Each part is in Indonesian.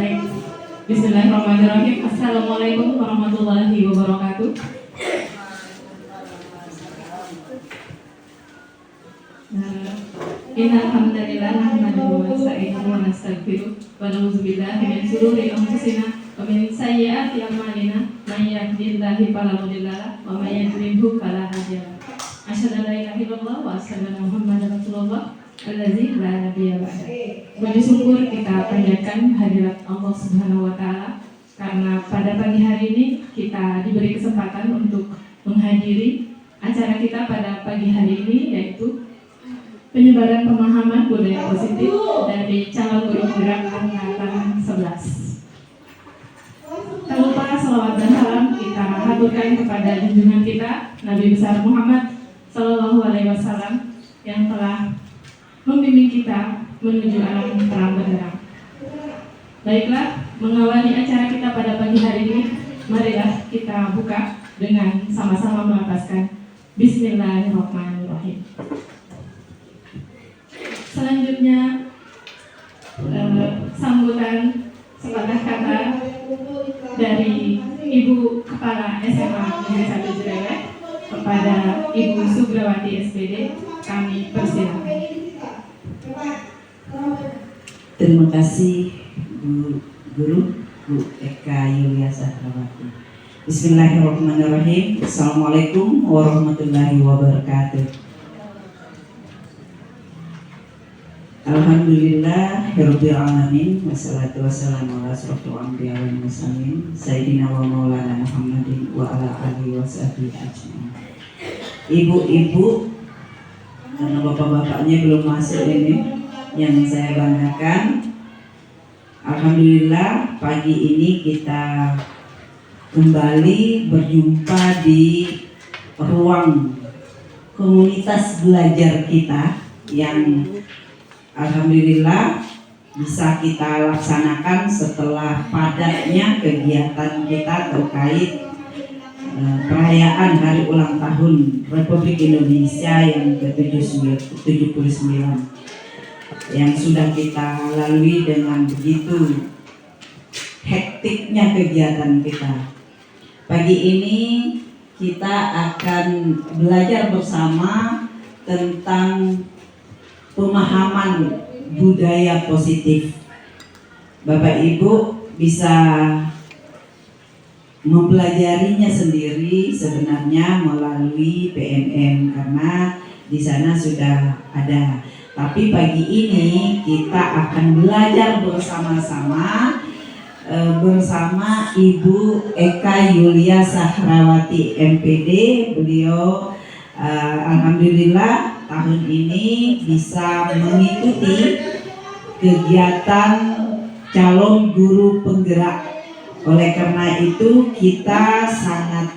Baik, Bismillahirrahmanirrahim. Assalamualaikum warahmatullahi wabarakatuh. Innal hamdalillah nahmaduhu wa nasta'inuhu wa nastaghfiruh wa na'udzu billahi min shururi anfusina wa min sayyiati a'malina may yahdihillahu fala mudilla lahu wa may yudlilhu fala hadiya lahu. Asyhadu an la ilaha illallah wa asyhadu anna Muhammadar Rasulullah allazi la nabiyya ba'da. Puji syukur kita panjatkan hadirat Allah Subhanahu wa taala karena pada pagi hari ini kita diberi kesempatan untuk menghadiri acara kita pada pagi hari ini, yaitu penyebaran pemahaman budaya positif dari calon guru gerak angkatan 11. Tak lupa salawat dan salam kita haturkan kepada junjungan kita Nabi besar Muhammad Sallallahu Alaihi Wasallam yang telah membimbing kita menuju alam terang benderang. Baiklah, mengawali acara kita pada pagi hari ini, marilah kita buka dengan sama-sama melafazkan Bismillahirrahmanirrahim. Selanjutnya sambutan sepatah kata dari Ibu Kepala SMA Negeri 1 Jerewet kepada Ibu Sugrawati SPD, kami persilakan. Terima kasih Bu Guru, Bu Eka Yulia Sahrawati. Bismillahirrahmanirrahim. Assalamualaikum warahmatullahi wabarakatuh. Alhamdulillah Rabbil Alamin. Wassalatu wassalamu ala asrofil anbiya wal mursalin Sayyidina wa maulana Muhammadin wa ala alihi wa sahbihi ajma'in. Ibu-ibu karena bapak-bapaknya belum masuk ini, yang saya banggakan, alhamdulillah pagi ini kita kembali berjumpa di ruang komunitas belajar kita yang alhamdulillah bisa kita laksanakan setelah padatnya kegiatan kita terkait perayaan hari ulang tahun Republik Indonesia yang ke-79 yang sudah kita lalui dengan begitu hektiknya kegiatan kita. Pagi ini kita akan belajar bersama tentang pemahaman budaya positif. Bapak Ibu bisa mempelajarinya sendiri sebenarnya melalui PNM karena di sana sudah ada. Tapi pagi ini kita akan belajar bersama-sama bersama Ibu Eka Yulia Sahrawati MPD. Beliau alhamdulillah tahun ini bisa mengikuti kegiatan calon guru penggerak. Oleh karena itu kita sangat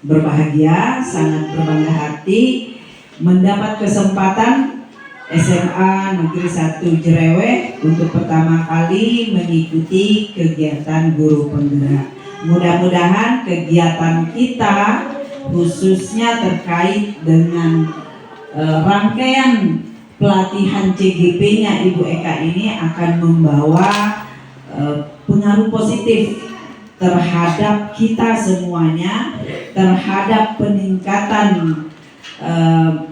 berbahagia, sangat berbangga hati mendapat kesempatan SMA Negeri 1 Jerewet untuk pertama kali mengikuti kegiatan guru penggerak. Mudah-mudahan kegiatan kita khususnya terkait dengan rangkaian pelatihan CGP-nya Ibu Eka ini akan membawa pengaruh positif terhadap kita semuanya, terhadap peningkatan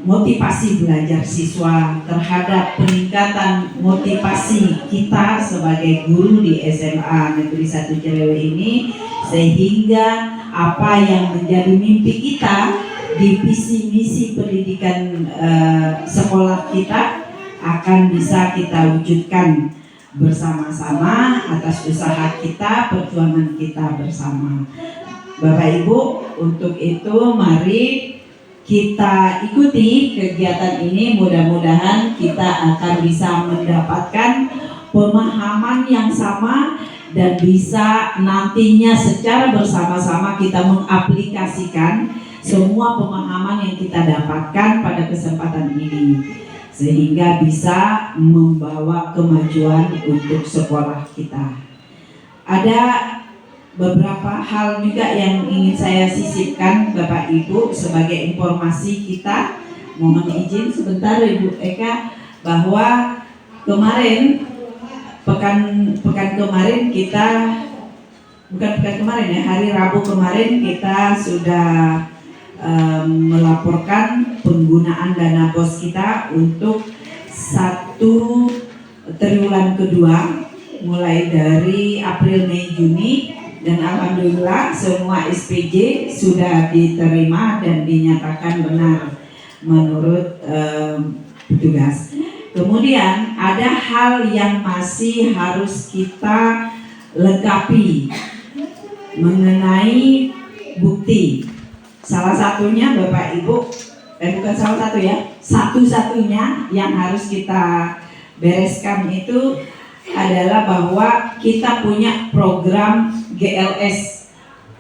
motivasi belajar siswa, terhadap peningkatan motivasi kita sebagai guru di SMA Negeri 1 Jerewet ini, sehingga apa yang menjadi mimpi kita di visi misi pendidikan sekolah kita akan bisa kita wujudkan bersama-sama atas usaha kita, perjuangan kita bersama. Bapak Ibu, untuk itu mari kita ikuti kegiatan ini, mudah-mudahan kita akan bisa mendapatkan pemahaman yang sama dan bisa nantinya secara bersama-sama kita mengaplikasikan semua pemahaman yang kita dapatkan pada kesempatan ini, sehingga bisa membawa kemajuan untuk sekolah kita. Ada beberapa hal juga yang ingin saya sisipkan Bapak Ibu sebagai informasi kita. Mohon izin sebentar Ibu Eka, bahwa kemarin pekan kemarin kita, bukan pekan kemarin ya, hari Rabu kemarin kita sudah melaporkan penggunaan dana BOS kita untuk 1 triwulan kedua mulai dari April, Mei, Juni, dan alhamdulillah semua SPJ sudah diterima dan dinyatakan benar menurut petugas. Kemudian ada hal yang masih harus kita lengkapi mengenai bukti. Salah satunya Bapak Ibu, bukan salah satu ya, satu-satunya yang harus kita bereskan itu adalah bahwa kita punya program GLS,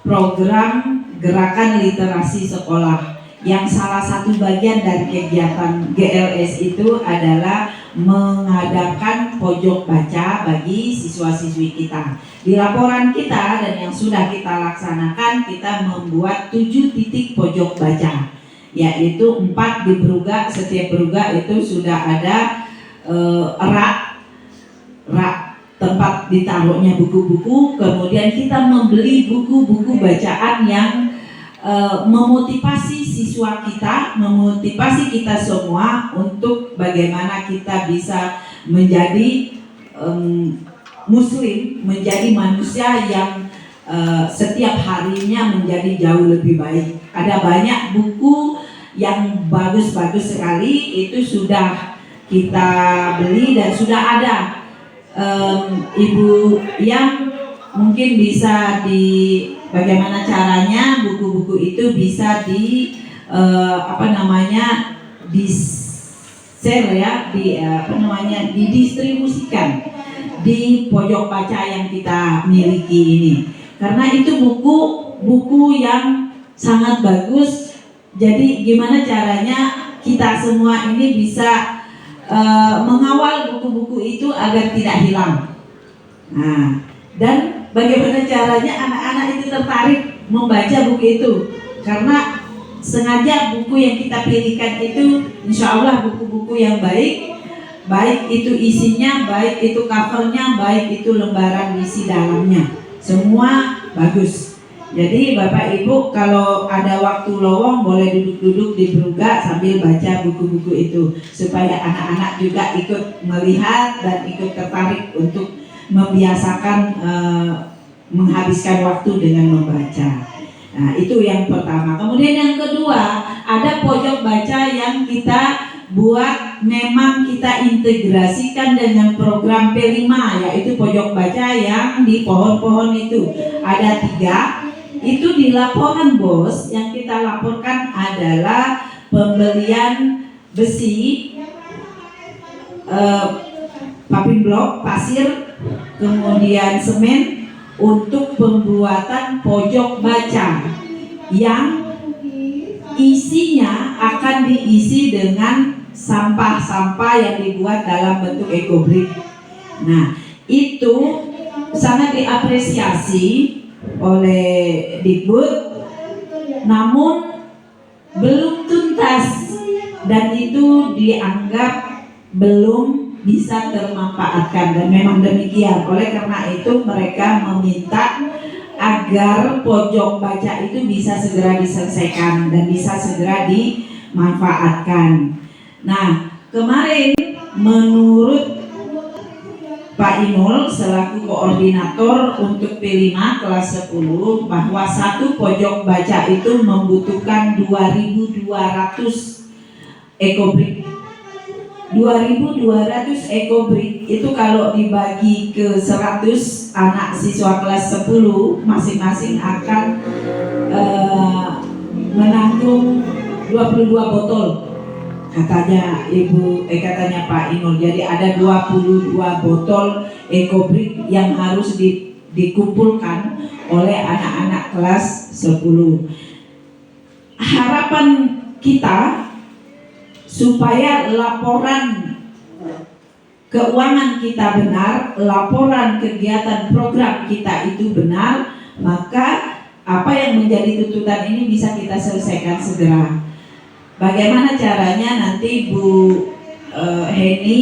program Gerakan Literasi Sekolah, yang salah satu bagian dari kegiatan GLS itu adalah mengadakan pojok baca bagi siswa-siswi kita. Di laporan kita dan yang sudah kita laksanakan, kita membuat 7 titik pojok baca, yaitu 4 di Beruga. Setiap Beruga itu sudah ada rak tempat ditaruhnya buku-buku. Kemudian kita membeli buku-buku bacaan yang memotivasi siswa kita, memotivasi kita semua untuk bagaimana kita bisa menjadi muslim, menjadi manusia yang setiap harinya menjadi jauh lebih baik. Ada banyak buku yang bagus-bagus sekali, itu sudah kita beli dan sudah ada ibu yang mungkin bisa bagaimana caranya buku-buku itu bisa di di-share ya, didistribusikan di pojok baca yang kita miliki ini. Karena itu buku yang sangat bagus. Jadi gimana caranya kita semua ini bisa mengawal buku-buku itu agar tidak hilang. Nah, dan bagaimana caranya anak-anak itu tertarik membaca buku itu, karena sengaja buku yang kita pilihkan itu insya Allah buku-buku yang baik itu isinya, baik itu covernya, baik itu lembaran isi dalamnya, semua bagus. Jadi Bapak Ibu kalau ada waktu lowong boleh duduk-duduk di Beruga sambil baca buku-buku itu, supaya anak-anak juga ikut melihat dan ikut tertarik untuk membiasakan menghabiskan waktu dengan membaca. Nah, itu yang pertama. Kemudian yang kedua, ada pojok baca yang kita buat, memang kita integrasikan dengan program P5, yaitu pojok baca yang di pohon-pohon itu. Ada 3. Itu di laporan BOS yang kita laporkan adalah pembelian besi, paving block, pasir, kemudian semen untuk pembuatan pojok baca yang isinya akan diisi dengan sampah-sampah yang dibuat dalam bentuk ekobrik. Nah, itu sangat diapresiasi oleh Dikbud, namun belum tuntas dan itu dianggap belum bisa termanfaatkan, dan memang demikian. Oleh karena itu mereka meminta agar pojok baca itu bisa segera diselesaikan dan bisa segera dimanfaatkan. Nah, kemarin menurut Pak Inul selaku koordinator untuk P5 kelas 10, bahwa satu pojok baca itu membutuhkan 2.200 ekobrik. 2.200 ekobrik itu kalau dibagi ke 100 anak siswa kelas 10 masing-masing akan menanggung 22 botol. Katanya Pak Inul. Jadi ada 22 botol ekobrik yang harus dikumpulkan oleh anak-anak kelas 10. Harapan kita supaya laporan keuangan kita benar, laporan kegiatan program kita itu benar, maka apa yang menjadi tuntutan ini bisa kita selesaikan segera. Bagaimana caranya nanti Bu Heni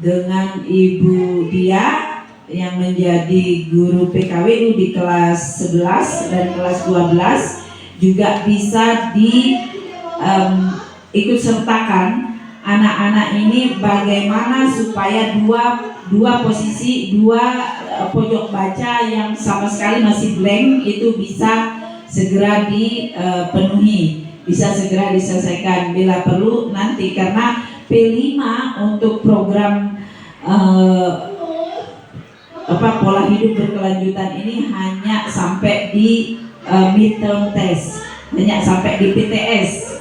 dengan Ibu Dia yang menjadi guru PKWU di kelas 11 dan kelas 12 juga bisa ikut sertakan anak-anak ini bagaimana supaya dua posisi, pojok baca yang sama sekali masih blank itu bisa segera dipenuhi, bisa segera diselesaikan bila perlu nanti, karena P5 untuk program pola hidup berkelanjutan ini hanya sampai di midterm test, hanya sampai di PTS,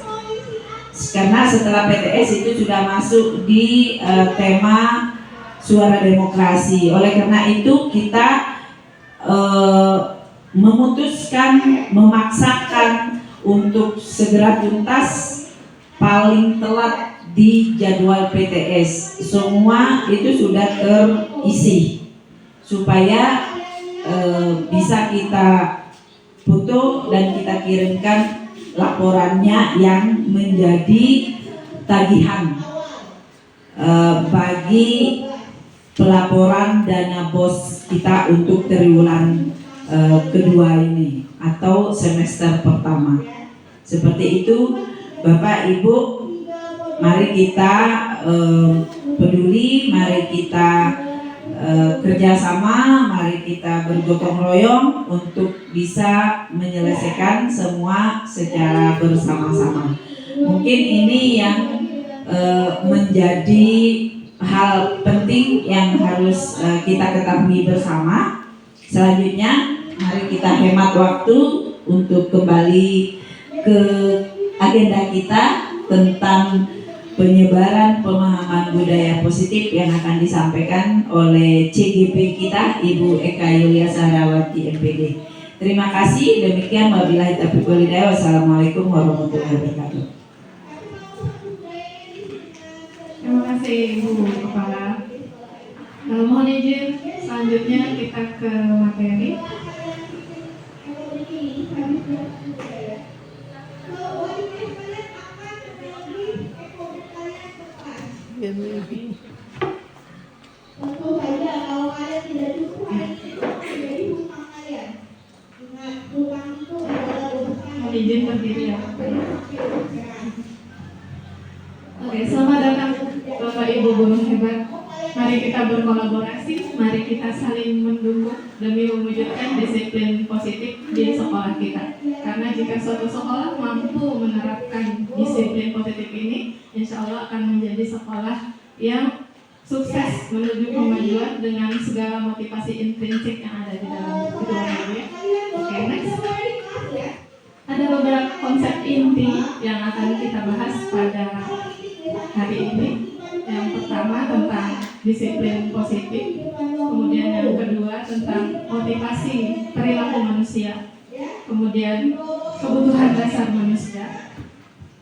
karena setelah PTS itu sudah masuk di tema suara demokrasi. Oleh karena itu kita memaksakan untuk segera tuntas paling telat di jadwal PTS. Semua itu sudah terisi supaya bisa kita foto dan kita kirimkan laporannya yang menjadi tagihan bagi pelaporan dana BOS kita untuk triwulan kedua ini atau semester pertama. Seperti itu Bapak Ibu, mari kita peduli, mari kita kerjasama, mari kita bergotong royong untuk bisa menyelesaikan semua secara bersama-sama. Mungkin ini yang menjadi hal penting yang harus kita ketahui bersama. Selanjutnya mari kita hemat waktu untuk kembali ke agenda kita tentang penyebaran pemahaman budaya positif yang akan disampaikan oleh CGP kita Ibu Eka Yulia Sahrawati MPD. Terima kasih. Demikian, wabillahi taufiq wal hidayah. Wassalamualaikum warahmatullahi wabarakatuh. Terima kasih Ibu Kepala. Mohon izin selanjutnya kita ke materi. Tentu saja kalau kalian tidak cukup jadi hutang kalian. Ingat, hutang itu adalah dosa. Mohon izin berdiri ya. Oke, selamat datang Bapak Ibu guru hebat. Mari kita berkolaborasi, mari kita saling mendukung demi mewujudkan disiplin positif di sekolah kita. Karena jika suatu sekolah mampu menerapkan disiplin positif ini, insya Allah akan menjadi sekolah yang sukses menuju kemajuan dengan segala motivasi intrinsik yang ada di dalam itu ya. Oke, next. Ada beberapa konsep inti yang akan kita bahas pada hari ini. Yang pertama tentang disiplin positif, kemudian yang kedua tentang motivasi perilaku manusia, kemudian kebutuhan dasar manusia,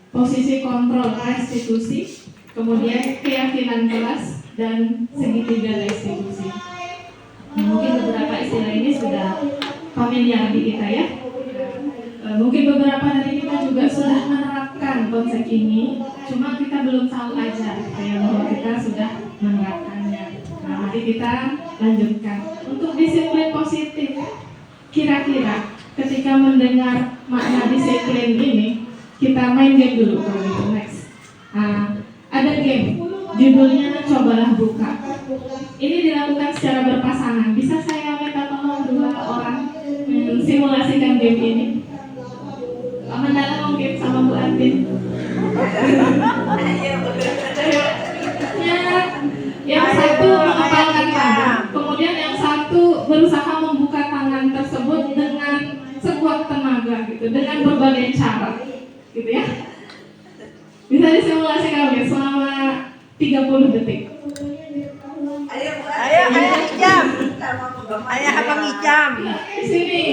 posisi kontrol restitusi, kemudian keyakinan kelas, dan segitiga restitusi. Mungkin beberapa istilah ini sudah familiar di kita ya. Mungkin beberapa dari kita juga sudah menerapkan konsep ini, cuma kita belum tahu aja ya bahwa kita sudah menerapkannya. Nah, mari kita lanjutkan. Untuk disiplin positif, kira-kira ketika mendengar makna disiplin ini, kita main game dulu kalau gitu. Next. Ada game, judulnya Cobalah Buka. Ini dilakukan secara berpasangan. Bisa saya minta tolong 2 orang simulasikan game ini? Mandala mungkin sama Bu Atin. Yang satu mengepalkan tangan, kemudian yang satu berusaha membuka tangan tersebut dengan sekuat tenaga gitu, dengan berbagai cara, gitu ya. Bisa disimulasikan ya selama 30 detik. Ayah Ijam. Ayah Abang Ijam. Di sini.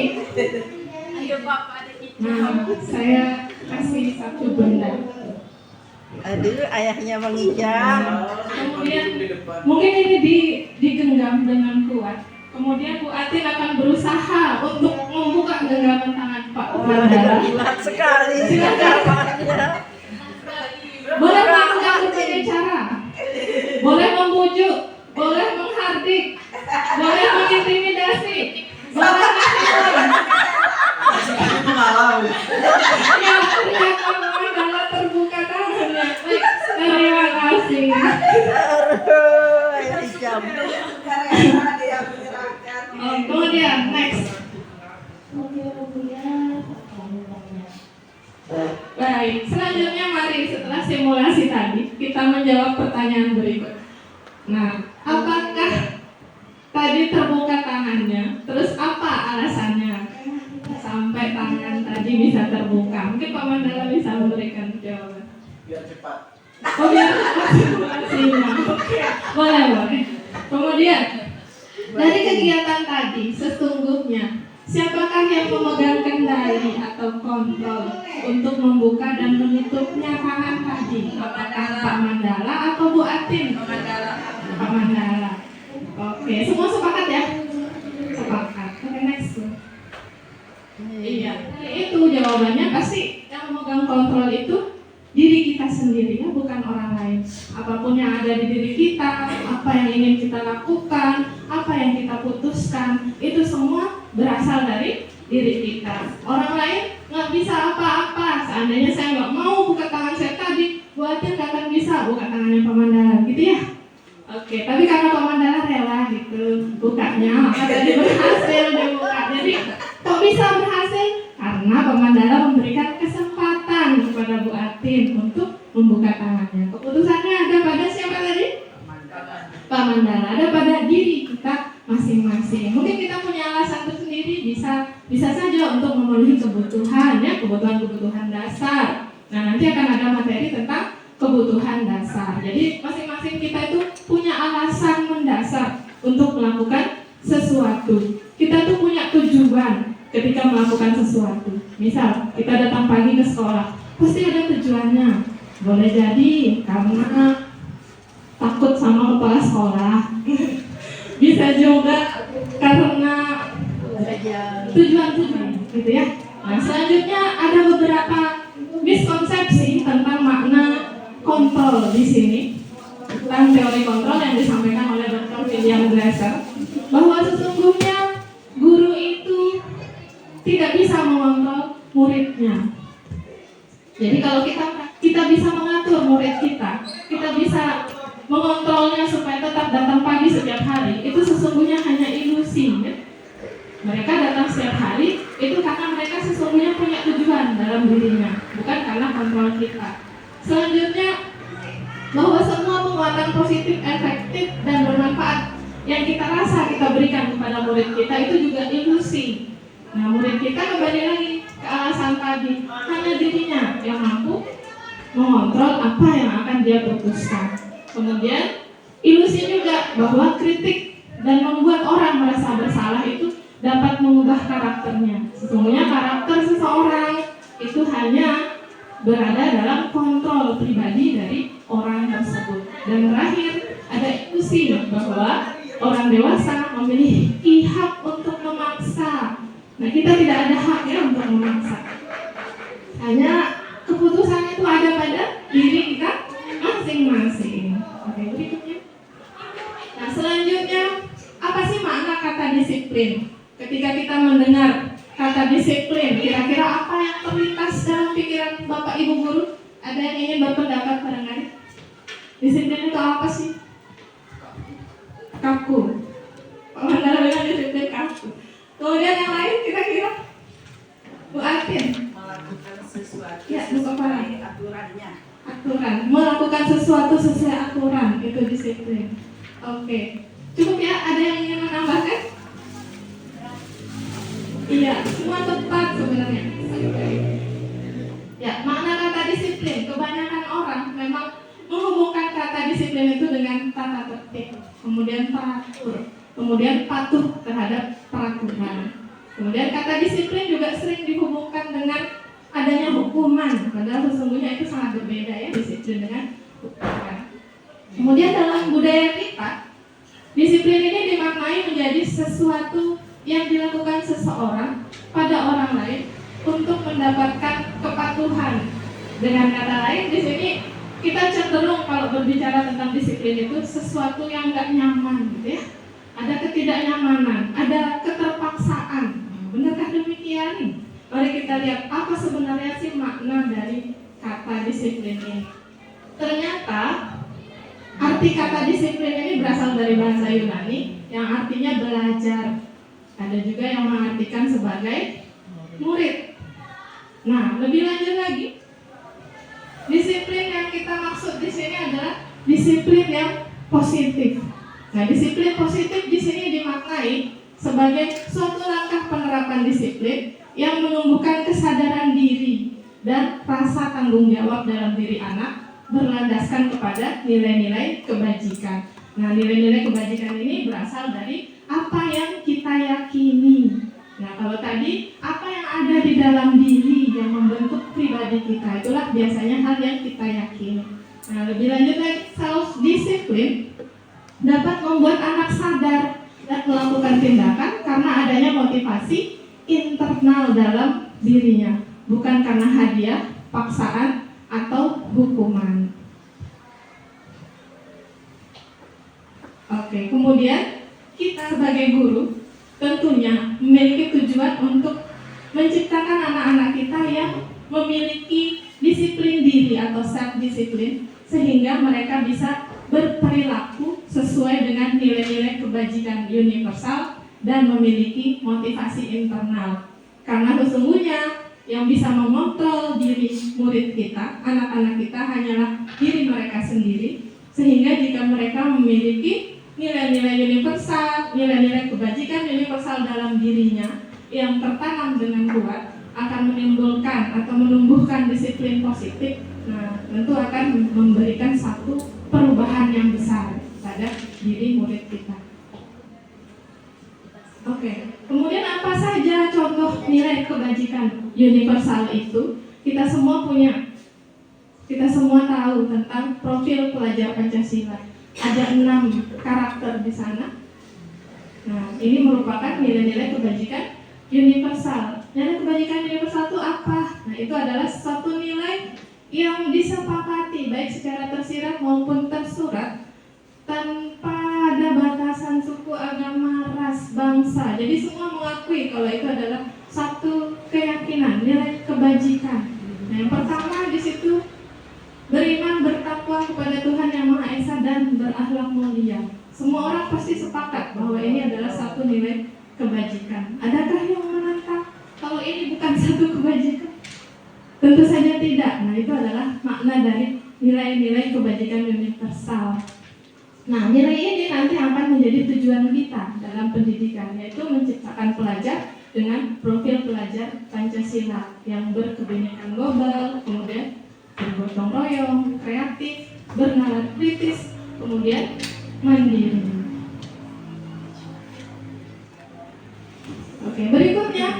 Ayo Bapak. Nah, saya kasih satu benda. Aduh, ayahnya Bang Ijam. Kemudian mungkin ini digenggam dengan kuat. Kemudian Bu Atin akan berusaha untuk membuka genggaman tangan Pak Mandala. Berat sekali. Silakan. Boleh melakukan berbagai cara. boleh membujuk, boleh menghardik, boleh mengintimidasi, boleh ngasih uang. Itu malam. Ya, ternyata Mandala terbuka tangannya. Baik, terima kasih. Aduh, hijam. Karena dia menyerahkan. Oh, kemudian next. Baik, selanjutnya mari setelah simulasi tadi kita menjawab pertanyaan berikut. Nah, apakah tadi terbuka tangannya? Terus apa alasannya sampai tangan tadi bisa terbuka? Mungkin Pak Mandala bisa memberikan jawaban. Biar cepat. Oh, biar simulasinya. Oke, boleh. Kemudian dari kegiatan tadi sesungguhnya siapakah yang memegang kendali atau kontrol untuk membuka dan menutupnya tangan tadi? Apakah Pak Mandala atau Bu Atin? Pak Mandala. Oke, semua sepakat ya? Sepakat. Oke, next. Iya, itu jawabannya pasti yang memegang kontrol itu diri kita sendiri ya, bukan orang lain. Apapun yang ada di diri kita, apa yang ingin kita lakukan, apa yang kita putuskan, itu semua berasal dari diri kita. Orang lain nggak bisa apa-apa. Seandainya saya nggak mau buka tangan saya tadi, buatnya nggak akan bisa buka tangannya Pak Mandala, gitu ya? Oke, tapi karena Pak Mandala rela gitu bukanya, maka tadi berhasil dibuka. Jadi kok bisa berhasil? Karena Pak Mandala memberikan kesempatan kepada Bu Atin untuk membuka tangannya. Keputusannya ada pada siapa tadi? Pak Mandala. Ada pada diri kita masing-masing. Mungkin kita punya alasan tersendiri, bisa saja untuk memenuhi kebutuhan ya, kebutuhan dasar. Nah, nanti akan ada materi tentang kebutuhan dasar. Jadi masing-masing kita itu punya alasan mendasar untuk melakukan sesuatu. Kita tuh punya tujuan ketika melakukan sesuatu. Misal kita datang pagi ke sekolah, pasti ada tujuannya. Boleh jadi karena takut sama kepala sekolah. Bisa juga karena tujuan-tujuan gitu ya. Nah, selanjutnya ada beberapa miskonsepsi tentang makna kontrol di sini, tentang teori kontrol yang disampaikan oleh Dr. William Glasser, bahwa sesungguhnya guru itu tidak bisa mengontrol muridnya. Jadi kalau kita bisa mengatur murid kita bisa mengontrolnya supaya tetap datang pagi setiap hari, itu sesungguhnya hanya ilusi ya. Mereka datang setiap hari itu karena mereka sesungguhnya punya tujuan dalam dirinya, bukan karena kontrol kita. Selanjutnya, bahwa semua penguatan positif, efektif, dan bermanfaat yang kita rasa kita berikan kepada murid kita itu juga ilusi. Nah, murid kita kembali lagi ke alasan tadi, hanya dirinya yang mampu mengontrol apa yang akan dia putuskan. Kemudian ilusi juga bahwa kritik dan membuat orang merasa bersalah itu dapat mengubah karakternya. Sesungguhnya karakter seseorang itu hanya berada dalam kontrol pribadi dari orang tersebut. Dan terakhir ada ilusi bahwa orang dewasa memiliki hak untuk memaksa. Nah, kita tidak ada hak ya untuk memaksa. Hanya keputusan itu ada pada diri kita masing-masing. Oke, berikutnya. Nah, selanjutnya, apa sih makna kata disiplin? Ketika kita mendengar kata disiplin, kira-kira apa yang terlintas dalam pikiran Bapak Ibu guru? Ada yang ingin berpendapat barangkali? Disiplin itu apa sih? Kaku. Pak Mandala bilang disiplin kaku. Kemudian yang lain kira-kira? Bu Atin. Melakukan sesuatu Ya, buka parah. sesuai aturannya. Aturan, melakukan sesuatu sesuai aturan, itu disiplin. Oke, cukup ya, ada yang ingin menambahkan? Iya, semua tepat sebenarnya. Ya, makna kata disiplin, kebanyakan orang memang menghubungkan kata disiplin itu dengan tata tertib, kemudian teratur, kemudian patuh terhadap peraturan. Kemudian kata disiplin juga sering dihubungkan dengan adanya hukuman, padahal sesungguhnya itu sangat berbeda ya, disiplin dengan hukuman. Kemudian dalam budaya kita, disiplin ini dimaknai menjadi sesuatu yang dilakukan seseorang pada orang lain untuk mendapatkan kepatuhan. Dengan kata lain, di sini kita cenderung kalau berbicara tentang disiplin itu sesuatu yang nggak nyaman, gitu ya. Ada ketidaknyamanan, ada keterpaksaan. Benarkah demikian? Mari kita lihat apa sebenarnya sih makna dari kata disiplin ini. Ternyata arti kata disiplin ini berasal dari bahasa Yunani yang artinya belajar. Ada juga yang mengartikan sebagai murid. Nah, lebih lanjut lagi, disiplin yang kita maksud di sini adalah disiplin yang positif. Nah, disiplin positif di sini dimaknai sebagai suatu langkah penerapan disiplin yang menumbuhkan kesadaran diri dan rasa tanggung jawab dalam diri anak berlandaskan kepada nilai-nilai kebajikan. Nah, nilai-nilai kebajikan ini berasal dari apa yang kita yakini. Nah, kalau tadi apa yang ada di dalam diri yang membentuk pribadi kita, itulah biasanya hal yang kita yakini. Nah, lebih lanjut lagi, self discipline dapat membuat anak sadar dan melakukan tindakan karena adanya motivasi internal dalam dirinya, bukan karena hadiah, paksaan, atau hukuman. Oke, kemudian kita sebagai guru tentunya memiliki tujuan untuk menciptakan anak-anak kita yang memiliki disiplin diri atau self-disiplin sehingga mereka bisa berperilaku sesuai dengan nilai-nilai kebajikan universal dan memiliki motivasi internal. Karena sesungguhnya yang bisa mengontrol diri murid kita, anak-anak kita hanyalah diri mereka sendiri. Sehingga jika mereka memiliki nilai-nilai universal, nilai-nilai kebajikan universal dalam dirinya yang tertanam dengan kuat, akan menimbulkan atau menumbuhkan disiplin positif. Nah, tentu akan memberikan satu perubahan yang besar pada diri murid kita. Oke, kemudian apa saja contoh nilai kebajikan universal itu? Kita semua punya. Kita semua tahu tentang profil pelajar Pancasila. Ada 6 karakter di sana. Nah, ini merupakan nilai-nilai kebajikan universal. Nilai kebajikan universal itu apa? Nah, itu adalah suatu nilai yang disepakati baik secara tersirat maupun tersurat tanpa ada batasan suku, agama, ras, bangsa. Jadi semua mengakui kalau itu adalah satu keyakinan, nilai kebajikan. Nah, yang pertama di situ beriman, bertakwa kepada Tuhan Yang Maha Esa dan berakhlak mulia. Semua orang pasti sepakat bahwa ini adalah satu nilai kebajikan. Adakah yang menentang kalau ini bukan satu kebajikan? Tentu saja tidak. Nah, itu adalah makna dari nilai-nilai kebajikan universal. Nah, nilai ini nanti akan menjadi tujuan kita dalam pendidikan, yaitu menciptakan pelajar dengan profil pelajar Pancasila yang berkebinekaan global, kemudian bergotong royong, kreatif, bernalar kritis, kemudian mandiri. Oke, berikutnya,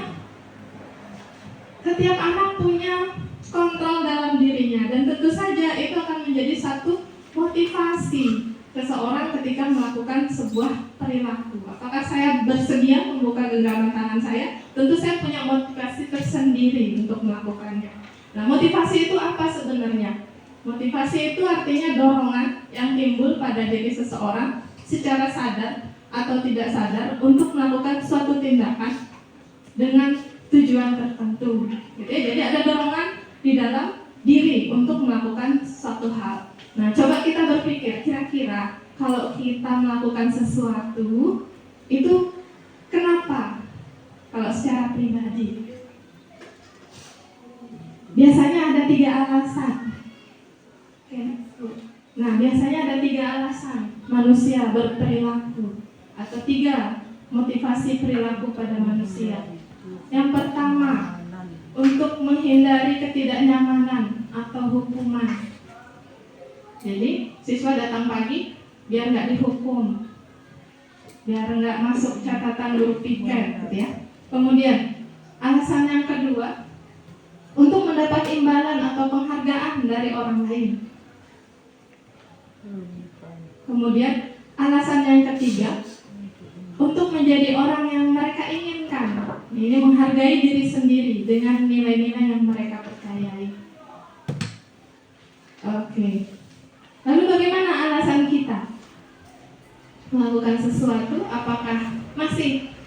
setiap anak punya kontrol dalam dirinya dan tentu saja itu akan menjadi satu motivasi seseorang ketika melakukan sebuah perilaku. Apakah saya bersedia membuka genggaman tangan saya? Tentu saya punya motivasi tersendiri untuk melakukannya. Nah, motivasi itu apa sebenarnya? Motivasi itu artinya dorongan yang timbul pada diri seseorang secara sadar atau tidak sadar untuk melakukan suatu tindakan dengan tujuan tertentu. Jadi ada dorongan di dalam diri untuk melakukan suatu hal. Nah, coba kita berpikir, kira-kira kalau kita melakukan sesuatu itu kenapa? Kalau secara pribadi biasanya ada 3 alasan. Nah, biasanya ada 3 alasan manusia berperilaku atau 3 motivasi perilaku pada manusia. Yang pertama, untuk menghindari ketidaknyamanan atau hukuman. Jadi, siswa datang pagi biar nggak dihukum, biar nggak masuk catatan guru piket, gitu ya. Kemudian, alasan yang kedua, untuk mendapat imbalan atau penghargaan dari orang lain. Kemudian alasan yang ketiga, untuk menjadi orang yang mereka inginkan. Ini menghargai diri sendiri dengan nilai-nilai yang mereka percayai. Oke.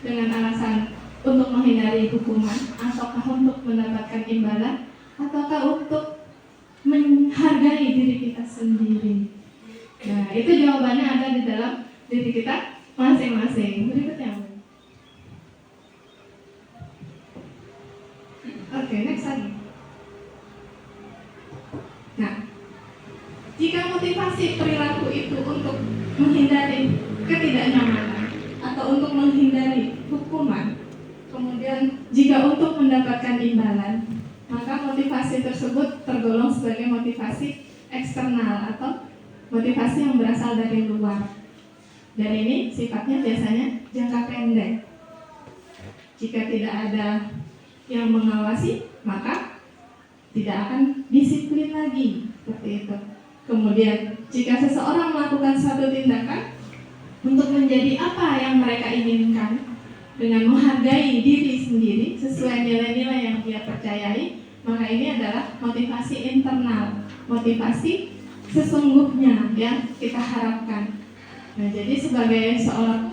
dengan alasan untuk menghindari hukuman, ataukah untuk mendapatkan imbalan, ataukah untuk menghargai diri kita sendiri? Nah, itu jawabannya ada di dalam diri kita masing-masing. Berikutnya. Oke, next lagi. Nah, jika motivasi perilaku itu untuk menghindari ketidaknyamanan atau untuk menghindari hukuman, kemudian jika untuk mendapatkan imbalan, maka motivasi tersebut tergolong sebagai motivasi eksternal atau motivasi yang berasal dari luar. Dan ini sifatnya biasanya jangka pendek. Jika tidak ada yang mengawasi, maka tidak akan disiplin lagi, seperti itu. Kemudian jika seseorang melakukan satu tindakan untuk menjadi apa yang mereka inginkan dengan menghargai diri sendiri sesuai nilai-nilai yang dia percayai, maka ini adalah motivasi internal, motivasi sesungguhnya yang kita harapkan. Nah, jadi sebagai seorang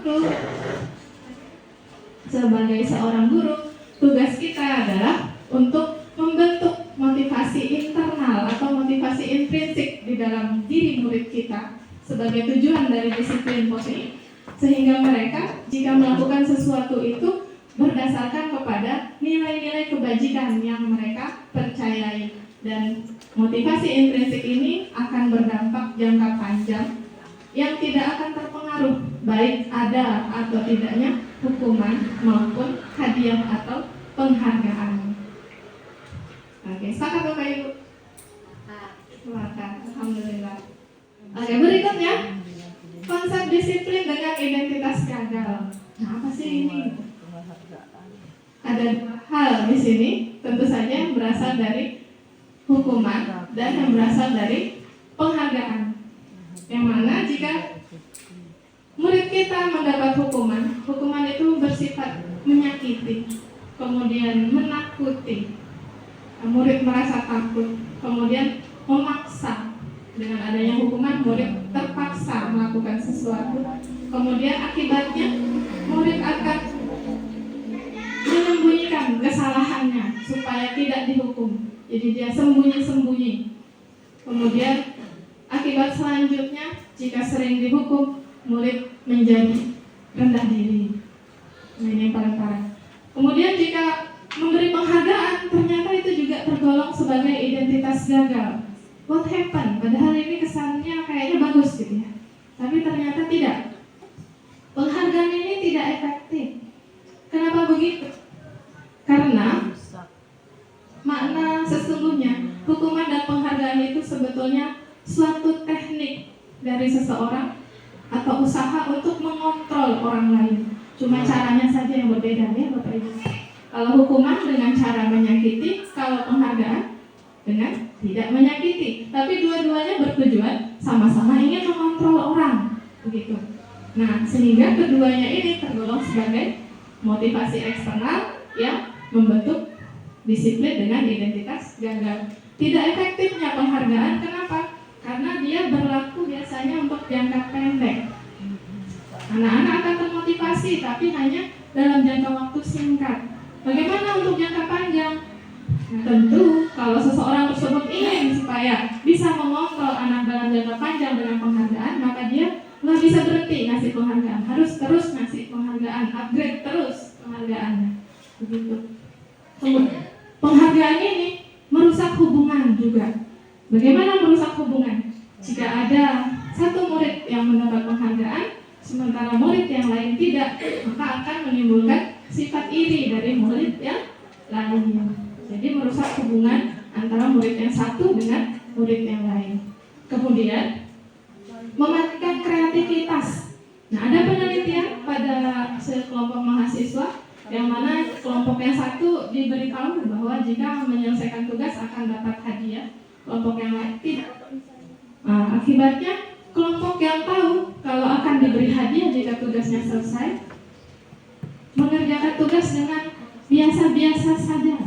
guru, tugas kita adalah untuk membentuk motivasi internal atau motivasi intrinsik di dalam diri murid kita sebagai tujuan dari disiplin positif, sehingga mereka jika melakukan sesuatu itu berdasarkan kepada nilai-nilai kebajikan yang mereka percayai. Dan motivasi intrinsik ini akan berdampak jangka panjang yang tidak akan terpengaruh baik ada atau tidaknya hukuman maupun hadiah atau penghargaan. Oke, sepakat Bapak Ibu? Sepakat, alhamdulillah. Oke, berikutnya konsep disiplin dengan identitas gagal. Nah, apa sih ini? Ada dua hal di sini, tentu saja yang berasal dari hukuman dan yang berasal dari penghargaan. Yang mana jika murid kita mendapat hukuman, hukuman itu bersifat menyakiti, kemudian menakuti, murid merasa takut, kemudian memaksa. Dengan adanya hukuman, murid terpaksa melakukan sesuatu, kemudian akibatnya murid akan menyembunyikan kesalahannya supaya tidak dihukum. Jadi dia sembunyi-sembunyi. Kemudian akibat selanjutnya, jika sering dihukum, murid menjadi rendah diri. Nah, ini yang paling parah. Kemudian jika memberi penghargaan, ternyata itu juga tergolong sebagai identitas gagal. What happened? Padahal ini kesannya kayaknya bagus gitu ya, tapi ternyata tidak. Penghargaan ini tidak efektif. Kenapa begitu? Karena makna sesungguhnya hukuman dan penghargaan itu sebetulnya suatu teknik dari seseorang atau usaha untuk mengontrol orang lain. Cuma caranya saja yang berbeda ya Bapak Ibu. Kalau hukuman dengan cara menyakiti, kalau penghargaan dengan tidak menyakiti. Tapi dua-duanya bertujuan sama-sama ingin mengontrol orang, begitu. Nah, sehingga keduanya ini tergolong sebagai motivasi eksternal yang membentuk disiplin dengan identitas gagal. Tidak efektifnya penghargaan, kenapa? Karena dia berlaku biasanya untuk jangka pendek. Anak-anak akan termotivasi, tapi hanya dalam jangka waktu singkat. Bagaimana untuk jangka panjang? Nah, tentu kalau seseorang tersebut ingin supaya bisa mengontrol anak dalam jangka panjang dengan penghargaan, maka dia nggak bisa berhenti ngasih penghargaan, harus terus ngasih penghargaan, upgrade terus penghargaannya, begitu. Kemudian penghargaan ini merusak hubungan juga. Bagaimana merusak hubungan? Jika ada satu murid yang mendapat penghargaan, sementara murid yang lain tidak, maka akan menimbulkan sifat iri dari murid yang lainnya. Jadi merusak hubungan antara murid yang satu dengan murid yang lain. Kemudian mematikan kreativitas. Nah, ada penelitian pada sekelompok mahasiswa yang mana kelompok yang satu diberitahu bahwa jika menyelesaikan tugas akan dapat hadiah, kelompok yang lain tidak. Nah, akibatnya kelompok yang tahu kalau akan diberi hadiah jika tugasnya selesai, mengerjakan tugas dengan biasa-biasa saja.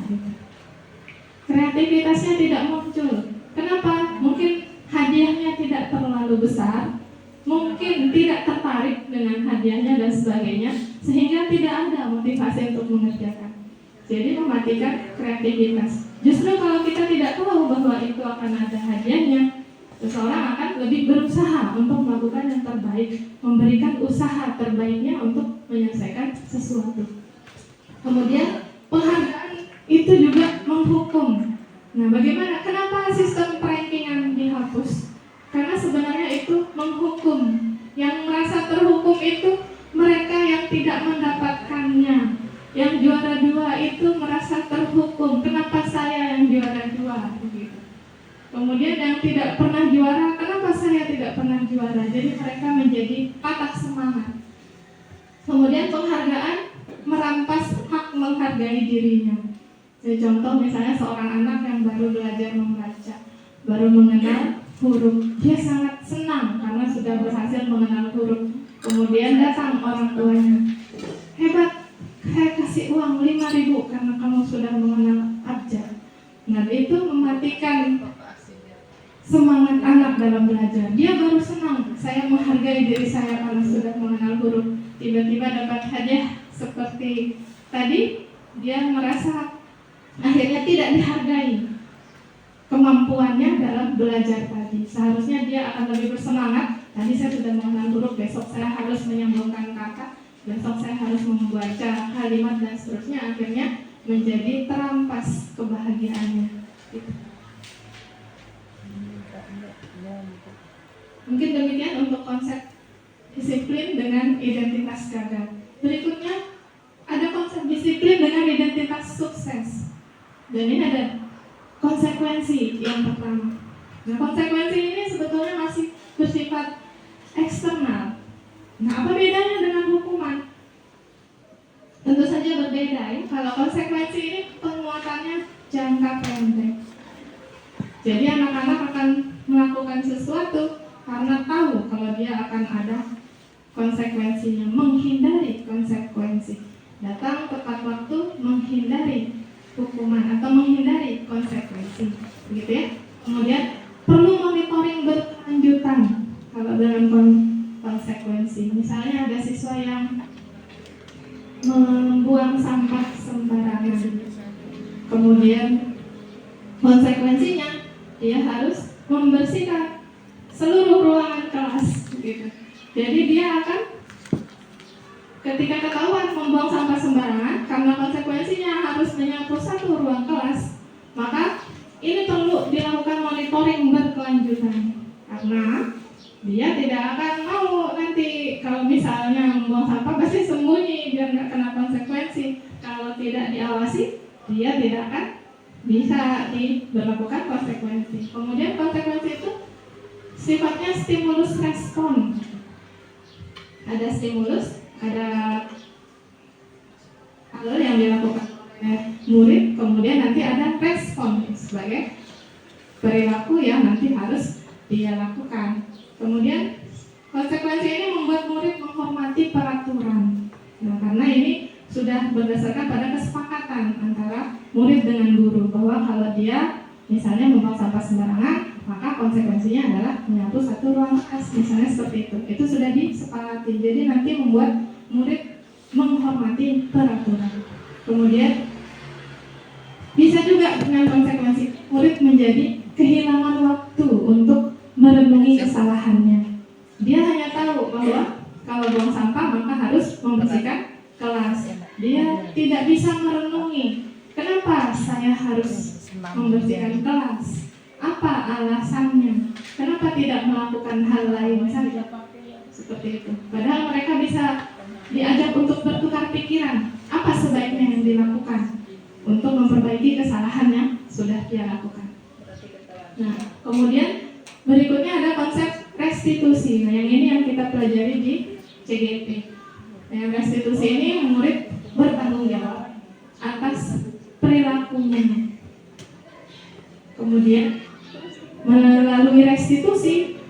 Kreativitasnya tidak muncul. Kenapa? Mungkin hadiahnya tidak terlalu besar, mungkin tidak tertarik tertarik dengan hadiahnya dan sebagainya, sehingga tidak ada motivasi untuk mengerjakan. Jadi mematikan kreativitas. Justru kalau kita tidak tahu bahwa itu akan ada hadiahnya, seseorang akan lebih berusaha untuk melakukan yang terbaik, memberikan usaha terbaiknya untuk menyelesaikan sesuatu. Kemudian penghargaan itu juga menghukum. Nah, bagaimana? Kenapa sistem rankingan dihapus? Karena sebenarnya itu menghukum. Yang merasa terhukum itu mereka yang tidak mendapatkannya. Yang juara 2 itu merasa terhukum. Kenapa saya yang juara 2? Begitu. Kemudian yang tidak pernah juara, kenapa saya tidak pernah juara? Jadi mereka menjadi patah semangat. Kemudian penghargaan merampas hak menghargai dirinya. Jadi contoh misalnya seorang anak yang baru belajar membaca, baru mengenal huruf, dia sangat senang karena sudah berhasil mengenal huruf. Kemudian datang orang tuanya, hebat, saya kasih uang 5.000 karena kamu sudah mengenal abjad. Nah, itu mematikan semangat anak dalam belajar. Dia baru senang, saya menghargai diri saya karena sudah mengenal huruf. Tiba-tiba dapat hadiah seperti tadi, dia merasa akhirnya tidak dihargai kemampuannya dalam belajar tadi. Seharusnya dia akan lebih bersemangat. Tadi saya sudah mengenal huruf, besok saya harus menyambungkan kata, besok saya harus membaca kalimat dan seterusnya. Akhirnya menjadi terampas kebahagiaannya. Gitu. Mungkin demikian untuk konsep disiplin dengan identitas gagal. Berikutnya ada konsep disiplin dengan identitas sukses. Dan ini ada konsekuensi yang pertama. Nah, konsekuensi ini sebetulnya masih bersifat eksternal. Nah, apa bedanya dengan hukuman? Tentu saja berbeda ya. Kalau konsekuensi ini penguatannya jangka pendek. Jadi anak-anak akan melakukan sesuatu karena tahu kalau dia akan ada konsekuensinya, menghindari konsekuensi. Datang tepat waktu, menghindari hukuman atau menghindari konsekuensi, begitu ya. Kemudian perlu monitoring berkelanjutan kalau dengan konsekuensi. Misalnya ada siswa yang membuang sampah sembarangan, kemudian konsekuensinya dia harus membersihkan seluruh ruangan kelas, gitu. Jadi dia akan ketika ketahuan membuang sampah sembarangan, karena konsekuensinya harus menyapu satu ruang kelas, maka ini perlu dilakukan monitoring berkelanjutan. Karena dia tidak akan mau nanti kalau misalnya membuang sampah pasti sembunyi biar nggak kena konsekuensi. Kalau tidak diawasi, dia tidak akan bisa diberlakukan konsekuensi. Kemudian konsekuensi itu sifatnya stimulus respon. Ada stimulus, ada hal yang dilakukan oleh murid, kemudian nanti ada respon sebagai perilaku yang nanti harus dia lakukan. Kemudian konsekuensi ini membuat murid menghormati peraturan. Nah, karena ini sudah berdasarkan pada kesepakatan antara murid dengan guru bahwa kalau dia misalnya membuang sampah sembarangan, maka konsekuensinya adalah menyapu satu ruang kelas, misalnya seperti itu. Itu sudah disepakati. Jadi nanti membuat murid menghormati peraturan. Kemudian bisa juga dengan konsekuensi murid menjadi kehilangan waktu untuk merenungi kesalahannya. Dia hanya tahu bahwa kalau buang sampah maka harus membersihkan kelas. Dia tidak bisa merenungi kenapa saya harus membersihkan kelas. Apa alasannya? Kenapa tidak melakukan hal lain saja? Seperti itu. Padahal mereka bisa diajak untuk bertukar pikiran. Apa sebaiknya yang dilakukan untuk memperbaiki kesalahan yang sudah dia lakukan. Nah, kemudian berikutnya ada konsep restitusi. Nah, yang ini yang kita pelajari di CGP. Nah, yang restitusi ini murid bertanggung jawab atas perilakunya. Kemudian melalui restitusi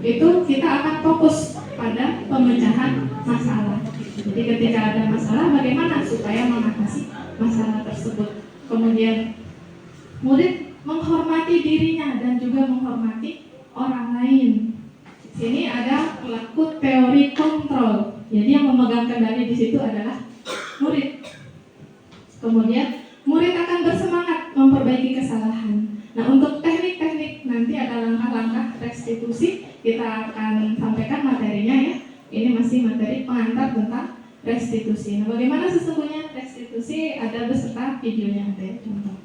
itu kita akan fokus pada pemecahan masalah. Jadi ketika ada masalah, bagaimana supaya mengatasi masalah tersebut. Kemudian murid menghormati dirinya dan juga menghormati orang lain. Sini ada pelaku teori kontrol. Jadi yang memegang kendali di situ adalah murid. Kemudian murid akan bersemangat memperbaiki kesalahan. Nah, untuk teknik-teknik nanti ada langkah-langkah restitusi, kita akan sampaikan materinya ya. Ini masih materi pengantar tentang restitusi. Nah, bagaimana sesungguhnya restitusi ada beserta videonya, ada ya, contoh.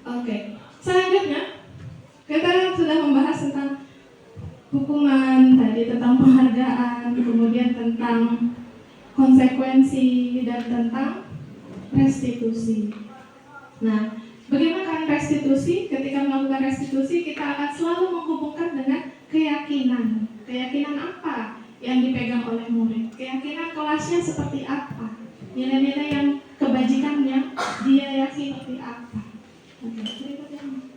Oke, selanjutnya kita sudah membahas tentang hukuman tadi, tentang penghargaan, kemudian tentang konsekuensi dan tentang restitusi. Nah, bagaimana restitusi? Ketika melakukan restitusi, kita akan selalu menghubungkan dengan keyakinan. Keyakinan apa yang dipegang oleh murid? Keyakinan kelasnya seperti apa? Nilai-nilai yang kebajikan yang dia yakini apa? Oke, berikutnya.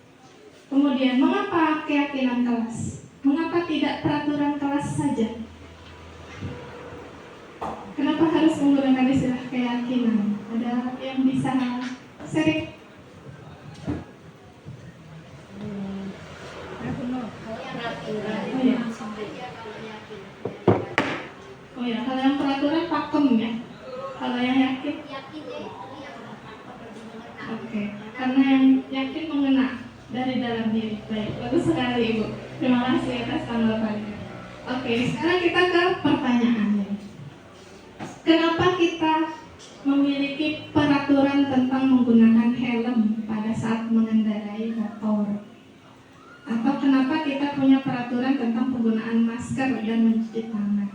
Kemudian, mengapa keyakinan kelas? Mengapa tidak peraturan kelas saja? Kenapa harus menggunakan istilah keyakinan? Ada yang bisa sharing? Oh ya, kalau yang peraturan pakem ya. Kalau yang yakin? Oke, karena yang yakin mengena dari dalam diri. Baik, bagus sekali Ibu. Terima kasih atas tanggapannya. Oke, sekarang kita ke pertanyaannya. Kenapa kita memiliki peraturan tentang menggunakan helm pada saat mengendarai motor? Atau kenapa kita punya peraturan tentang penggunaan masker dan mencuci tangan?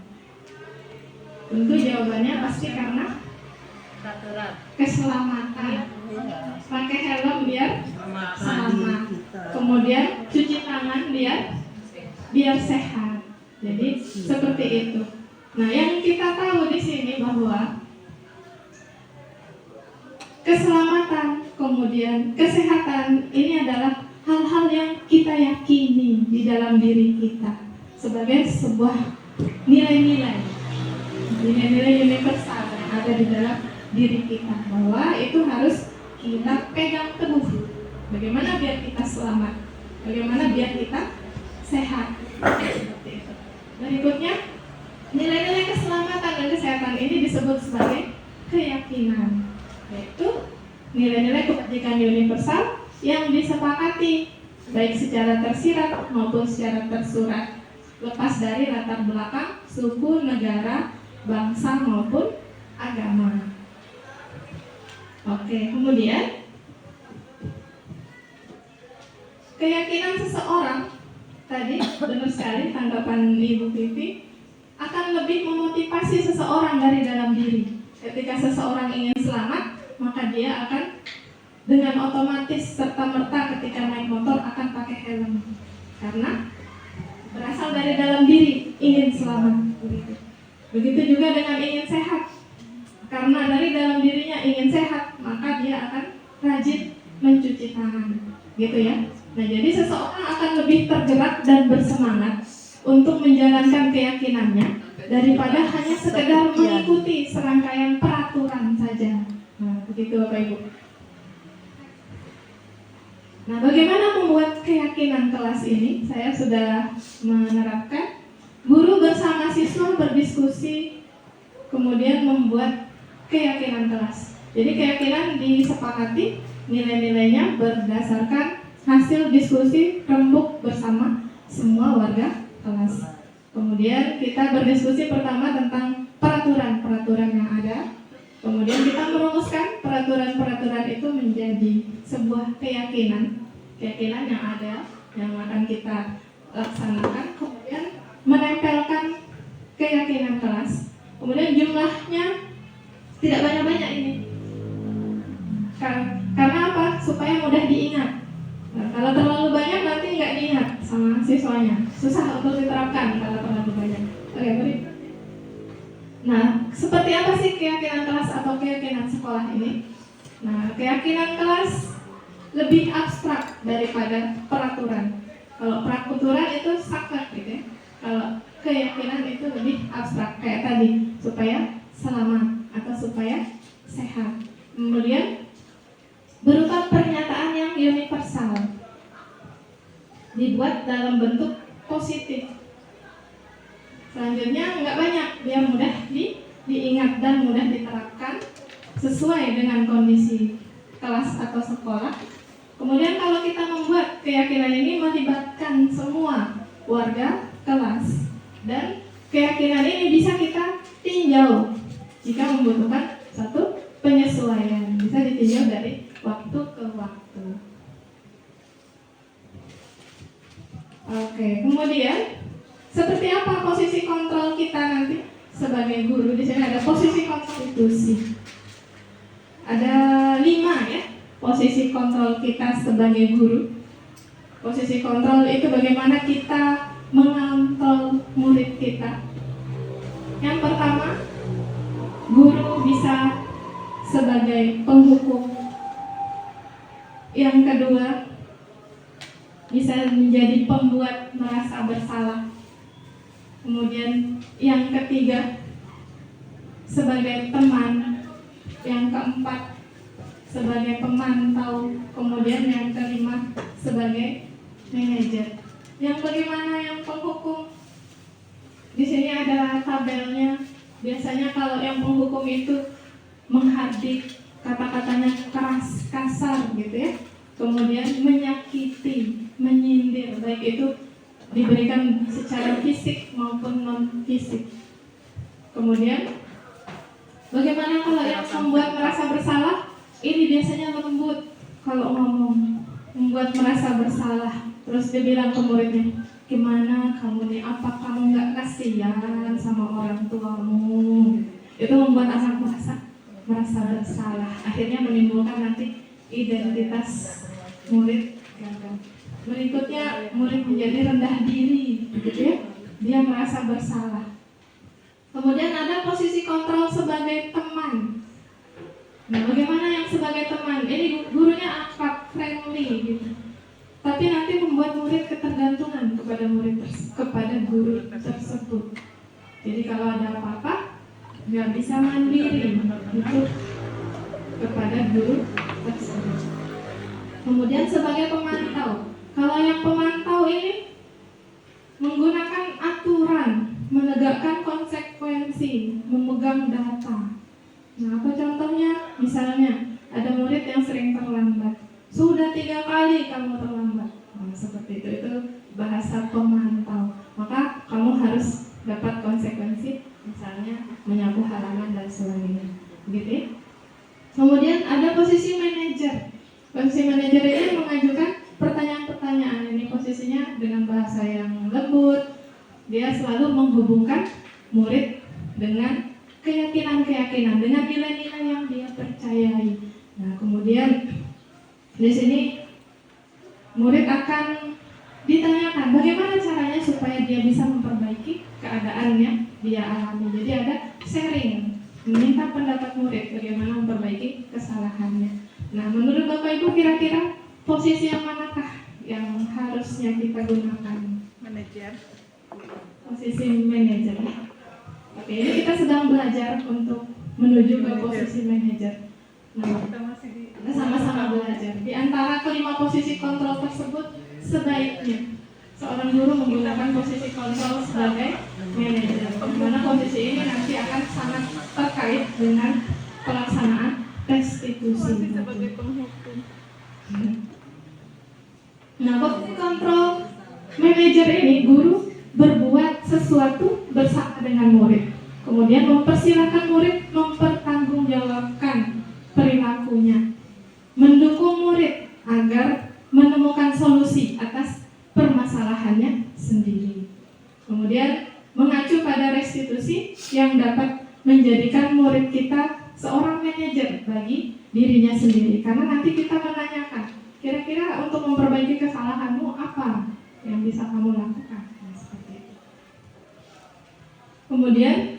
Tentu jawabannya pasti karena keselamatan. Pakai helm biar selamat. Kemudian cuci tangan biar sehat. Jadi seperti itu. Nah, yang kita tahu di sini bahwa keselamatan, kemudian kesehatan ini adalah hal-hal yang kita yakini di dalam diri kita sebagai sebuah nilai-nilai universal yang ada di dalam diri kita, bahwa itu harus kita pegang teguh. Bagaimana biar kita selamat? Bagaimana biar kita sehat? Seperti itu. Berikutnya, nilai-nilai keselamatan dan kesehatan ini disebut sebagai keyakinan, yaitu nilai-nilai kebajikan universal yang disepakati baik secara tersirat maupun secara tersurat, lepas dari latar belakang, suku, negara, bangsa maupun agama. Oke, kemudian keyakinan seseorang tadi benar sekali tanggapan Ibu Pipi, akan lebih memotivasi seseorang dari dalam diri. Ketika seseorang ingin selamat, maka dia akan dengan otomatis serta-merta ketika naik motor akan pakai helm, karena berasal dari dalam diri ingin selamat. Begitu juga dengan ingin sehat, karena dari dalam dirinya ingin sehat, maka dia akan rajin mencuci tangan, gitu ya. Nah, jadi seseorang akan lebih tergerak dan bersemangat untuk menjalankan keyakinannya daripada hanya sekedar mengikuti serangkaian peraturan saja. Nah, begitu Bapak Ibu. Nah, bagaimana membuat keyakinan kelas ini? Saya sudah menerapkan guru bersama siswa berdiskusi, kemudian membuat keyakinan kelas. Jadi keyakinan disepakati, nilai-nilainya berdasarkan hasil diskusi rembuk bersama semua warga kelas. Kemudian kita berdiskusi pertama tentang peraturan-peraturan yang ada. Kemudian kita merumuskan peraturan-peraturan itu menjadi sebuah keyakinan yang ada, yang akan kita laksanakan. Kemudian menempelkan keyakinan kelas. Kemudian jumlahnya tidak banyak-banyak ini. Karena apa? Supaya mudah diingat. Nah, kalau terlalu banyak nanti nggak diingat sama siswanya, susah untuk diterapkan kalau terlalu banyak. Oke, berikutnya. Nah, seperti apa sih keyakinan kelas atau keyakinan sekolah ini? Nah, keyakinan kelas lebih abstrak daripada peraturan. Kalau peraturan itu saklek gitu ya. Kalau keyakinan itu lebih abstrak, kayak tadi, supaya selamat atau supaya sehat. Kemudian berupa pernyataan yang universal. dalam bentuk positif. Selanjutnya nggak banyak, biar mudah diingat dan mudah diterapkan sesuai dengan kondisi kelas atau sekolah. Kemudian kalau kita membuat keyakinan ini melibatkan semua warga kelas, dan keyakinan ini bisa kita tinjau jika membutuhkan satu penyesuaian, bisa ditinjau dari waktu ke waktu. Oke, kemudian seperti apa posisi kontrol kita nanti sebagai guru? Di sini ada posisi konstitusi. Ada 5 ya, posisi kontrol kita sebagai guru. Posisi kontrol itu bagaimana kita mengontrol murid kita. Yang pertama, guru bisa sebagai penghukum. Yang kedua, bisa menjadi pembuat merasa bersalah. Kemudian yang ketiga, sebagai teman. Yang keempat, sebagai pemantau. Kemudian yang kelima, sebagai manajer. Yang bagaimana yang penghukum? Di sini ada tabelnya. Biasanya kalau yang penghukum itu menghardik, kata-katanya keras, kasar gitu ya. Kemudian menyakiti, menyindir, baik itu diberikan secara fisik maupun non-fisik. Kemudian bagaimana kalau yang membuat merasa bersalah? Ini biasanya lembut kalau ngomong, membuat merasa bersalah. Terus dia bilang ke muridnya, gimana kamu nih, apa kamu nggak kasihan sama orang tuamu? Itu membuat anak merasa bersalah. Akhirnya menimbulkan nanti identitas murid gagal. Berikutnya murid menjadi rendah diri, gitu ya. Dia merasa bersalah. Kemudian ada posisi kontrol sebagai teman. Nah, bagaimana yang sebagai teman? Ini gurunya akrab, friendly gitu. Tapi nanti membuat murid ketergantungan kepada guru tersebut. Jadi kalau ada apa-apa, nggak bisa mandiri itu kepada guru tersebut. Kemudian sebagai pemantau. Kalau yang pemantau ini menggunakan aturan, menegakkan konsekuensi, memegang data. Nah, apa contohnya? Misalnya ada murid yang sering terlambat. Sudah 3 kali kamu terlambat. Nah, seperti itu bahasa pemantau. Maka kamu harus dapat konsekuensi, misalnya menyapu halaman dan sebagainya. Gitu ya. Kemudian ada posisi manajer. Posisi manajer ini mengajukan pertanyaan-pertanyaan. Ini posisinya dengan bahasa yang lembut. Dia selalu menghubungkan murid dengan keyakinan-keyakinan, dengan nilai-nilai yang dia percayai. Nah, kemudian di sini murid akan ditanyakan bagaimana caranya supaya dia bisa memperbaiki keadaan yang dia alami. Jadi ada sharing, meminta pendapat murid bagaimana memperbaiki kesalahannya. Nah, menurut Bapak Ibu kira-kira posisi yang manakah yang harusnya kita gunakan? Manajer. Posisi manajer. Oke, ini kita sedang belajar untuk menuju ke posisi manajer. Nah, Kita masih di kita sama-sama belajar. Di antara kelima posisi kontrol tersebut, sebaiknya seorang guru menggunakan posisi kontrol sebagai manajer. Di mana posisi ini nanti akan sangat terkait dengan pelaksanaan restitusi. sebagai penghukum. Nah, posisi kontrol manajer ini guru berbuat sesuatu bersama dengan murid. Kemudian mempersilahkan murid mempertanggungjawabkan perilakunya. Mendukung murid agar menemukan solusi atas permasalahannya sendiri. Kemudian mengacu pada restitusi yang dapat menjadikan murid kita seorang manajer bagi dirinya sendiri. Karena nanti kita menanyakan, kira-kira untuk memperbaiki kesalahanmu apa yang bisa kamu lakukan? Kemudian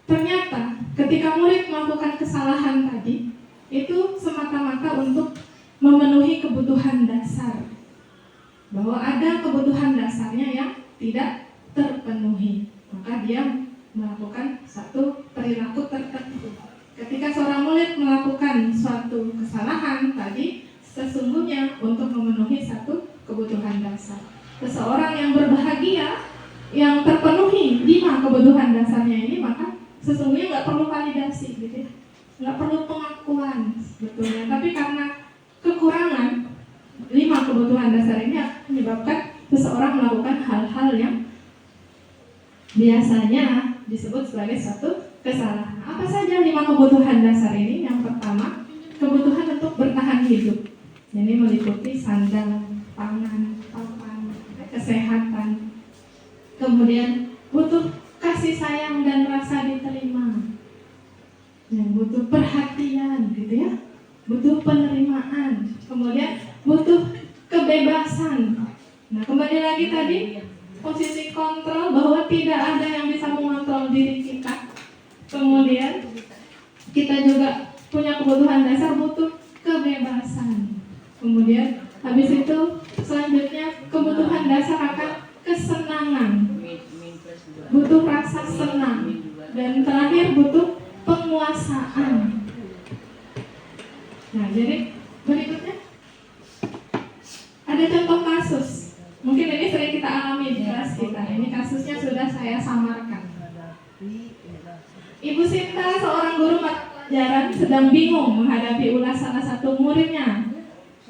ternyata ketika murid melakukan kesalahan tadi, itu semata-mata untuk memenuhi kebutuhan dasar. Bahwa ada kebutuhan dasarnya yang tidak terpenuhi, maka dia melakukan satu perilaku tertentu. Ketika seorang murid melakukan suatu kesalahan tadi, sesungguhnya untuk memenuhi satu kebutuhan dasar. dasar. Seseorang yang berbahagia, yang terpenuhi 5 kebutuhan dasarnya ini, maka sesungguhnya nggak perlu validasi gitu ya, nggak perlu pengakuan sebetulnya. Tapi karena kekurangan 5 kebutuhan dasar ini akan menyebabkan seseorang melakukan hal-hal yang biasanya disebut sebagai suatu kesalahan. Apa saja 5 kebutuhan dasar ini? Yang pertama, kebutuhan untuk bertahan hidup. Ini meliputi sandang, pangan, papan, kesehatan. Kemudian butuh kasih sayang dan rasa diterima. Butuh perhatian gitu ya. Butuh penerimaan. Kemudian butuh kebebasan. Nah, kembali lagi tadi posisi kontrol, bahwa tidak ada yang bisa mengontrol diri kita. Kemudian kita juga punya kebutuhan dasar, butuh kebebasan. Kemudian habis itu selanjutnya kebutuhan dasar akan kesenangan, butuh rasa senang. Dan terakhir butuh penguasaan. Nah, jadi berikutnya ada contoh kasus. Mungkin ini sering kita alami di kelas kita. Ini kasusnya sudah saya samarkan. Ibu Sinta, seorang guru mata pelajaran, sedang bingung menghadapi ulas salah satu muridnya,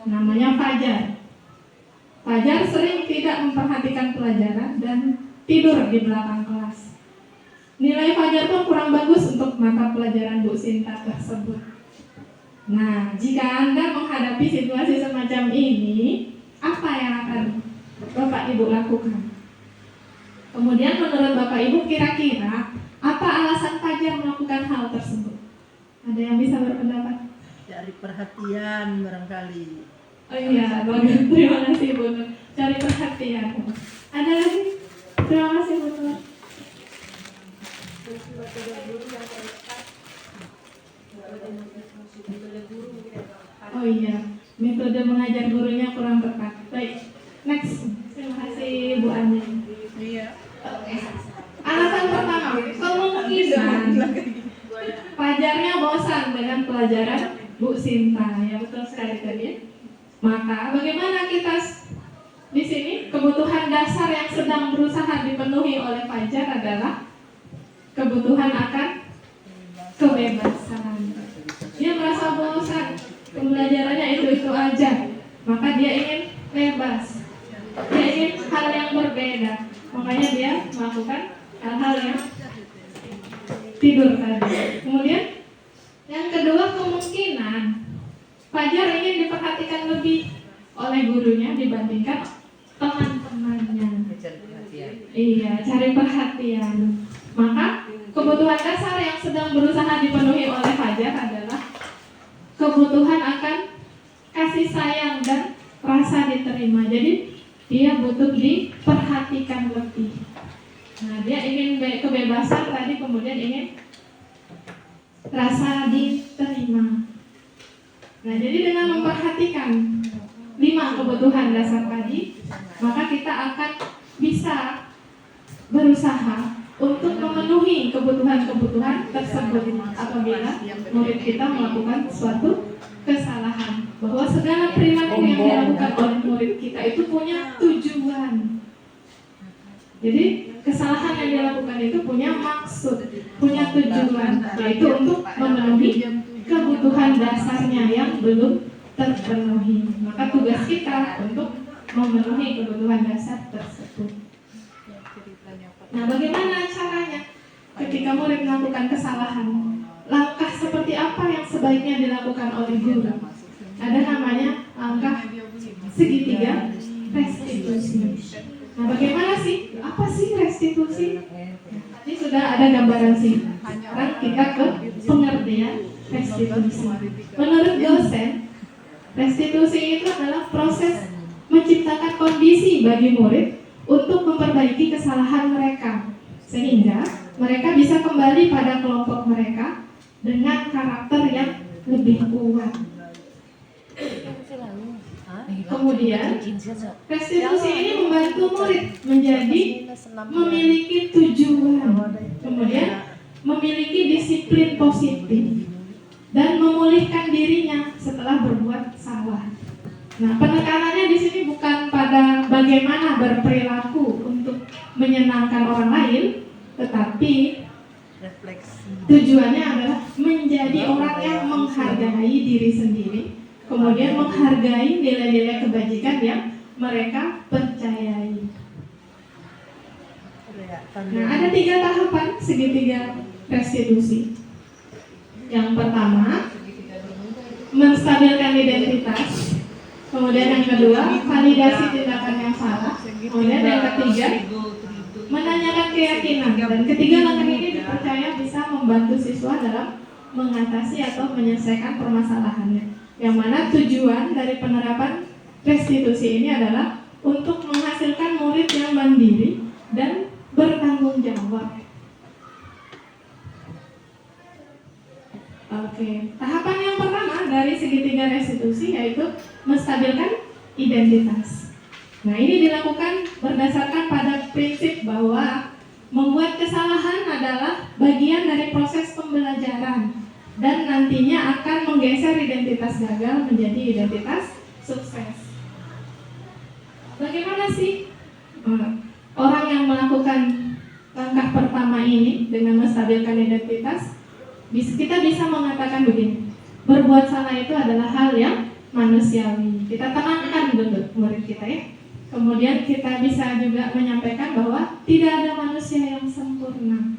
namanya Fajar. Fajar sering tidak memperhatikan pelajaran dan tidur di belakang kelas. Nilai Fajar pun kurang bagus untuk mata pelajaran Bu Sinta tersebut. Nah, jika Anda menghadapi situasi semacam ini, apa yang akan Bapak Ibu lakukan? Kemudian menurut Bapak Ibu, kira-kira apa alasan Fajar melakukan hal tersebut? Ada yang bisa berpendapat? Cari perhatian barangkali. Oh iya, bagus. Terima kasih Bu Nur. Cari perhatian. Ada lagi? Terima kasih Bu Nur. Oh iya, metode mengajar gurunya kurang tepat. Baik, next. Terima kasih Bu Ani. Iya. Alasan pertama, kemungkinan Fajarnya bosan dengan pelajaran Bu Sinta. Ya betul sekali tadi ya. Maka bagaimana kita di sini, kebutuhan dasar yang sedang berusaha dipenuhi oleh Fajar adalah kebutuhan akan kebebasan. Dia merasa bosan, pembelajarannya itu aja, maka dia ingin bebas. Dia ingin hal yang berbeda, makanya dia melakukan hal-hal yang tidur tadi. Kemudian yang kedua, kemungkinan Fajar ingin diperhatikan lebih oleh gurunya dibandingkan teman-temannya. Iya, cari perhatian. Maka kebutuhan dasar yang sedang berusaha dipenuhi oleh Fajar adalah kebutuhan akan kasih sayang dan rasa diterima. Jadi dia butuh diperhatikan lebih. Nah, dia ingin kebebasan tadi, kemudian ingin rasa diterima. Nah, jadi dengan memperhatikan 5 kebutuhan dasar tadi, maka kita akan bisa berusaha untuk memenuhi kebutuhan-kebutuhan tersebut apabila murid kita melakukan suatu kesalahan. Bahwa segala perilaku yang dilakukan oleh murid kita itu punya tujuan. Jadi kesalahan yang dilakukan itu punya maksud, punya tujuan, yaitu untuk memenuhi kebutuhan dasarnya yang belum terpenuhi. Maka tugas kita untuk memenuhi kebutuhan dasar tersebut. Nah, bagaimana caranya ketika murid melakukan kesalahan? Langkah seperti apa yang sebaiknya dilakukan oleh guru? Ada namanya langkah segitiga restitusi. Nah, bagaimana sih? Apa sih restitusi? Ini sudah ada gambaran sih. Sekarang kita ke pengertian restitusi. Menurut dosen, restitusi itu adalah proses menciptakan kondisi bagi murid untuk memperbaiki kesalahan mereka, sehingga mereka bisa kembali pada kelompok mereka dengan karakter yang lebih kuat. Kemudian, restitusi ini membantu murid menjadi memiliki tujuan, kemudian memiliki disiplin positif, dan memulihkan dirinya setelah berbuat salah. Nah, penekanannya di sini bukan pada kepada bagaimana berperilaku untuk menyenangkan orang lain, tetapi Refleksi. tujuannya adalah menjadi orang yang menghargai diri sendiri, kemudian menghargai nilai-nilai kebajikan yang mereka percayai. Nah, ada 3 tahapan segitiga restitusi. Yang pertama, menstabilkan identitas. Kemudian yang kedua, validasi tindakan yang salah. Kemudian yang ketiga, menanyakan keyakinan. Dan ketiga langkah ini dipercaya bisa membantu siswa dalam mengatasi atau menyelesaikan permasalahannya. Yang mana tujuan dari penerapan restitusi ini adalah untuk menghasilkan murid yang mandiri dan bertanggung jawab. Oke, tahapan yang pertama dari segitiga restitusi yaitu menstabilkan identitas. Nah, ini dilakukan berdasarkan pada prinsip bahwa membuat kesalahan adalah bagian dari proses pembelajaran dan nantinya akan menggeser identitas gagal menjadi identitas sukses. Bagaimana sih orang yang melakukan langkah pertama ini dengan menstabilkan identitas? Kita bisa mengatakan begini, berbuat salah itu adalah hal yang manusiawi. Kita tenangkan dulu murid kita ya. Kemudian kita bisa juga menyampaikan bahwa tidak ada manusia yang sempurna.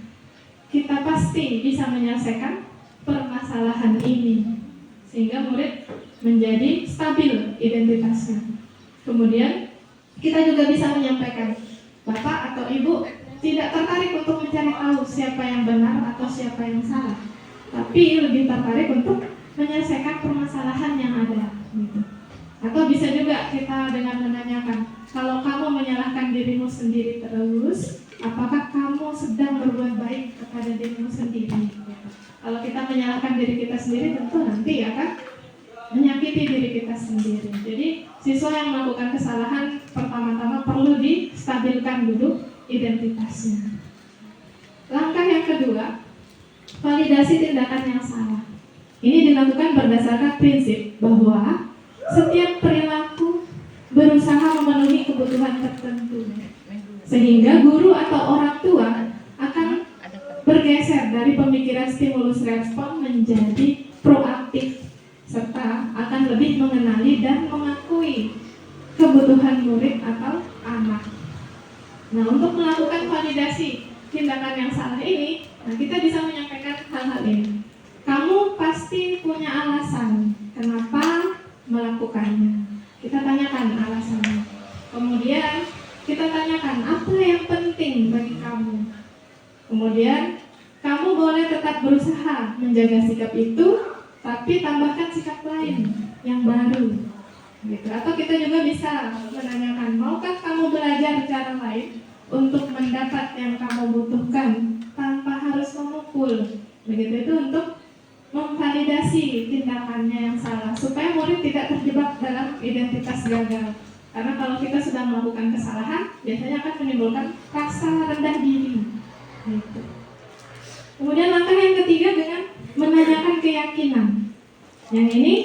Kita pasti bisa menyelesaikan permasalahan ini sehingga murid menjadi stabil identitasnya. Kemudian kita juga bisa menyampaikan, Bapak atau Ibu tidak tertarik untuk mencari tahu siapa yang benar atau siapa yang salah, tapi lebih tertarik untuk menyelesaikan permasalahan yang ada gitu. Atau bisa juga kita dengan menanyakan, kalau kamu menyalahkan dirimu sendiri terus, apakah kamu sedang berbuat baik kepada dirimu sendiri gitu. Kalau kita menyalahkan diri kita sendiri, tentu nanti akan menyakiti diri kita sendiri. Jadi siswa yang melakukan kesalahan pertama-tama perlu distabilkan dulu identitasnya. Langkah yang kedua, validasi tindakan yang salah. Ini dilakukan berdasarkan prinsip bahwa setiap perilaku berusaha memenuhi kebutuhan tertentu, sehingga guru atau orang tua akan bergeser dari pemikiran stimulus respon menjadi proaktif, serta akan lebih mengenali dan mengakui kebutuhan murid atau anak. Nah, untuk melakukan validasi tindakan yang salah ini, kita bisa menyampaikan hal-hal ini. Kamu pasti punya alasan kenapa melakukannya. Kita tanyakan alasannya. Kemudian kita tanyakan apa yang penting bagi kamu. Kemudian kamu boleh tetap berusaha menjaga sikap itu, tapi tambahkan sikap lain yang baru. Gitu. Atau kita juga bisa menanyakan, maukah kamu belajar cara lain untuk mendapat yang kamu butuhkan tanpa harus memukul. Begitu, itu untuk memvalidasi tindakannya yang salah supaya murid tidak terjebak dalam identitas gagal. Karena kalau kita sudah melakukan kesalahan, biasanya akan menimbulkan rasa rendah diri. Gitu. Kemudian langkah yang ketiga dengan menanyakan keyakinan. Yang ini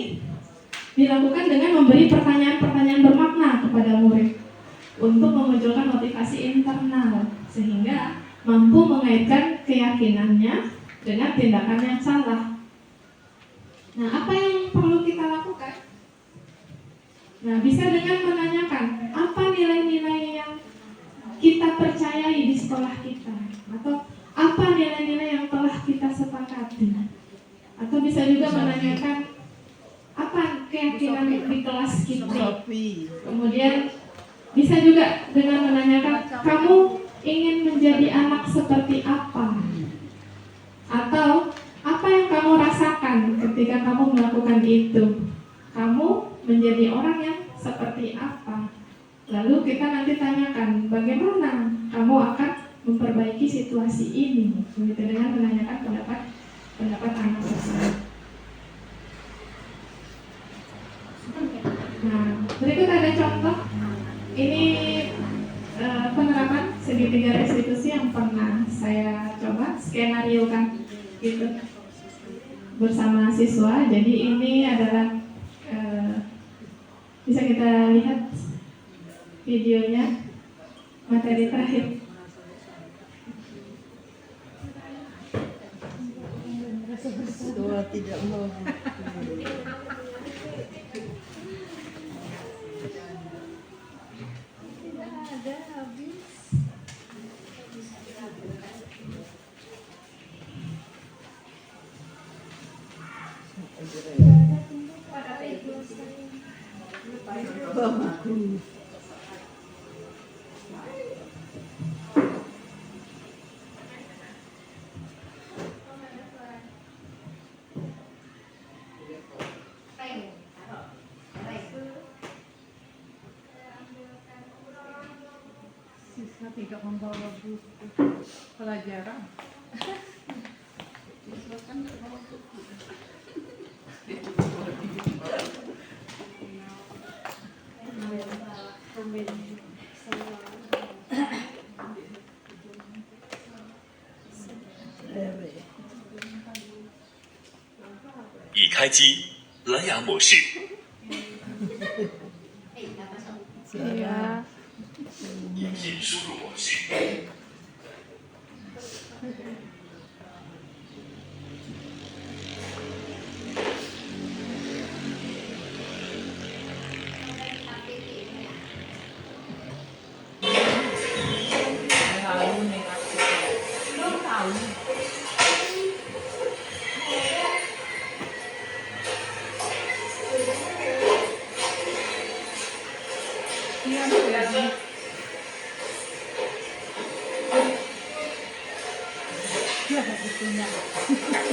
dilakukan dengan memberi pertanyaan-pertanyaan bermakna kepada murid untuk memunculkan motivasi internal sehingga mampu mengaitkan keyakinannya dengan tindakan yang salah. Nah, apa yang perlu kita lakukan? Nah, bisa dengan menanyakan apa nilai-nilai yang kita percayai di sekolah kita, atau apa nilai-nilai yang telah kita sepakati, atau bisa juga menanyakan apa keyakinan di kelas kita. Kemudian bisa juga dengan menanyakan kamu ingin menjadi anak seperti apa, atau apa yang kamu rasakan ketika kamu melakukan itu? Kamu menjadi orang yang seperti apa? Lalu kita nanti tanyakan bagaimana kamu akan memperbaiki situasi ini, begitu, dengan menanyakan pendapat anak tersebut. Nah, berikut ada contoh. Ini penerapan segitiga restitusi yang pernah saya coba skenario kan gitu bersama siswa. Jadi ini adalah bisa kita lihat videonya, materi terakhir. Doa tidak mau. Siswa tidak membawa buku pelajaran. Siswa kan tidak bawa buku.已开机，蓝牙模式。 Iya. 音频输入模式。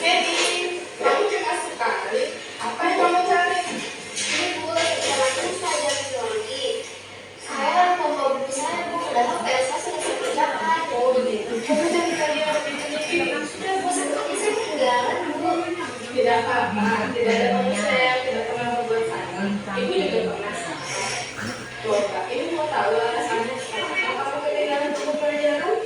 Hedi, kamu cemas sekali. Apa yang kamu cari? Ini Bu, jalannya saya lagi. Saya mau buku saya, Bu. Padahal PS saya sudah saya kerjakan. Oh, begitu. Coba cari kalian lebih teliti. Sudah, Bu, seperti saya ketinggalan, Bu. Tidak apa-apa. Tidak ada manusia yang tidak pernah berbuat salah. Ibu juga pernah salah. Coba, Ibu mau tahu alasannya kenapa kamu ketinggalan buku pelajaran?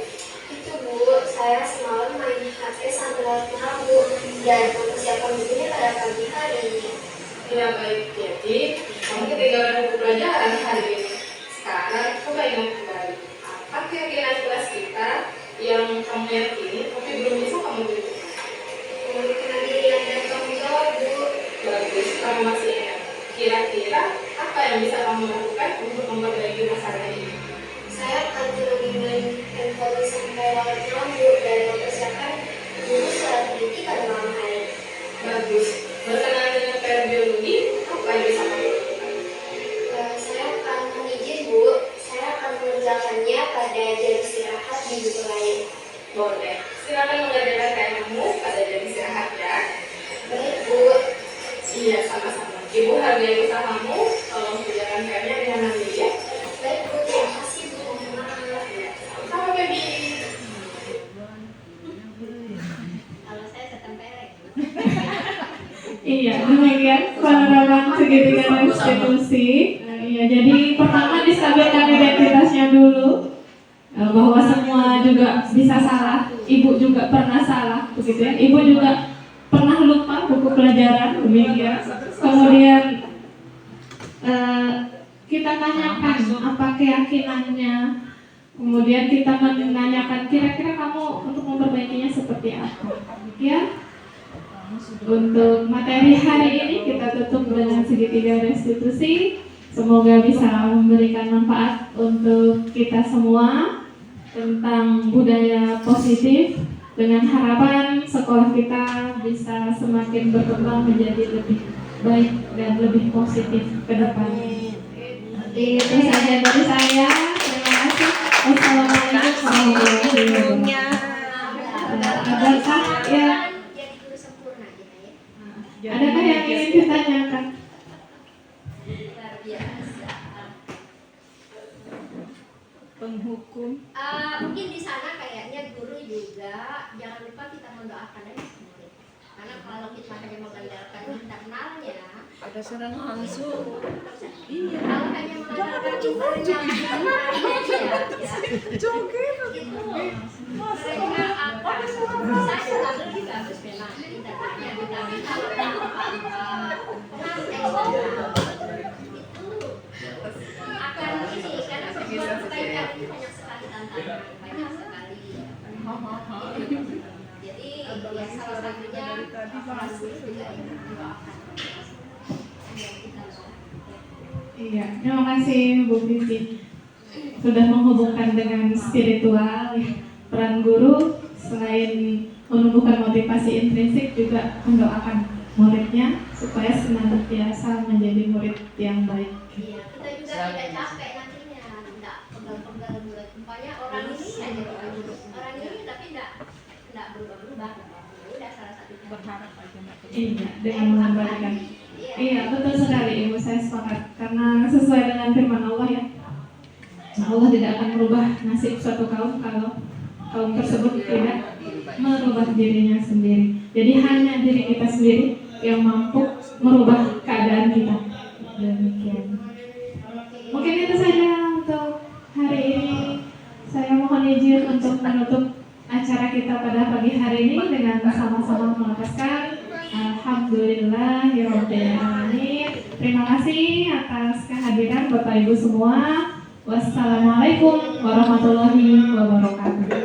Itu, Bu, saya semalam main HP sambil malam, Bu, dan mempersiapkan bukunya pada pagi hari. Ya baik, jadi kamu ketinggalan buku pelajaran hari ini. Sekarang coba ingat kembali, apa keyakinan kelas kita yang kamu yakini tapi belum bisa kamu tunjukkan? Memiliki diri yang tidak bertanggung jawab, Bu. Bagus, kamu masih ingat. Kira-kira apa yang bisa kamu lakukan untuk memperbaiki masalah ini? Saya akan mengambil handphone sampai larut malam, Bu, dan mempersiapkan buku secara teliti pada malam hari. Bagus. Berkenaan dengan PR biologi, apa yang bisa kamu lakukan? Saya akan mengizin, Bu. Saya akan mengerjakannya pada jam istirahat di buku lain. Boleh. Silakan mengerjakan PR-mu pada jam istirahat ya. Baik, Bu. Iya, sama-sama. Ibu hargai usahamu. Tolong kerjakan PR-nya dengan nanti ya. Baik, Bu. Terima kasih, Bu. Mohon maaf. Sama, Baby. Kalau saya setempelek. Iya, demikian panorama segitiga restitusi. Iya, jadi pertama distabilkan identitasnya dulu, bahwa semua juga bisa salah. Ibu juga pernah salah, begitu ya. Ibu juga pernah lupa buku pelajaran, demikian. Kemudian kita tanyakan apa keyakinannya. Kemudian kita menanyakan kira-kira kamu untuk memperbaikinya seperti apa. Demikian. Untuk materi hari ini kita tutup dengan segitiga restitusi. Semoga bisa memberikan manfaat untuk kita semua tentang budaya positif, dengan harapan sekolah kita bisa semakin berkembang menjadi lebih baik dan lebih positif ke depan. Itu saja dari saya. Terima kasih. Wassalamualaikum warahmatullahi wabarakatuh. Adakah ya? Adakah yang ingin ditanyakan? Luar biasa. Penghukum. Mungkin di sana kayaknya guru juga jangan lupa kita mendoakan aja murid. Karena kalau kita hanya mengandalkan internalnya, Ada serang langsung. iya. Kalau hanya mengandalkan internalnya, Joget. gitu. Mereka akan saya selalu lebih bagus memang internalnya dibanding kalau itu akan ini karena banyak sekali. Jadi ya salah satunya masuk juga didoakan. Iya, terima kasih Bu Vivi sudah menghubungkan dengan spiritual. Peran guru selain menumbuhkan motivasi intrinsik juga mendoakan muridnya supaya senantiasa menjadi murid yang baik. Iya, kita juga tidak capek nantinya, tidak pegal-pegal mulai umpamanya orang ini aja orang ini tapi tidak berubah-ubah. Udah salah satunya. Berharap aja nggak perlu. Iya, dengan mengembalikan. Iya, betul sekali Ibu, saya sepakat. Karena sesuai dengan firman Allah ya, Allah tidak akan merubah nasib suatu kaum kalau kaum tersebut tidak merubah dirinya sendiri. Jadi hanya diri kita sendiri yang mampu merubah keadaan kita. Demikian. Mungkin itu saja untuk hari ini. Saya mohon izin untuk menutup acara kita pada pagi hari ini dengan sama-sama melafazkan Alhamdulillahirabbil alamin. Terima kasih atas kehadiran Bapak Ibu semua. Wassalamualaikum warahmatullahi wabarakatuh.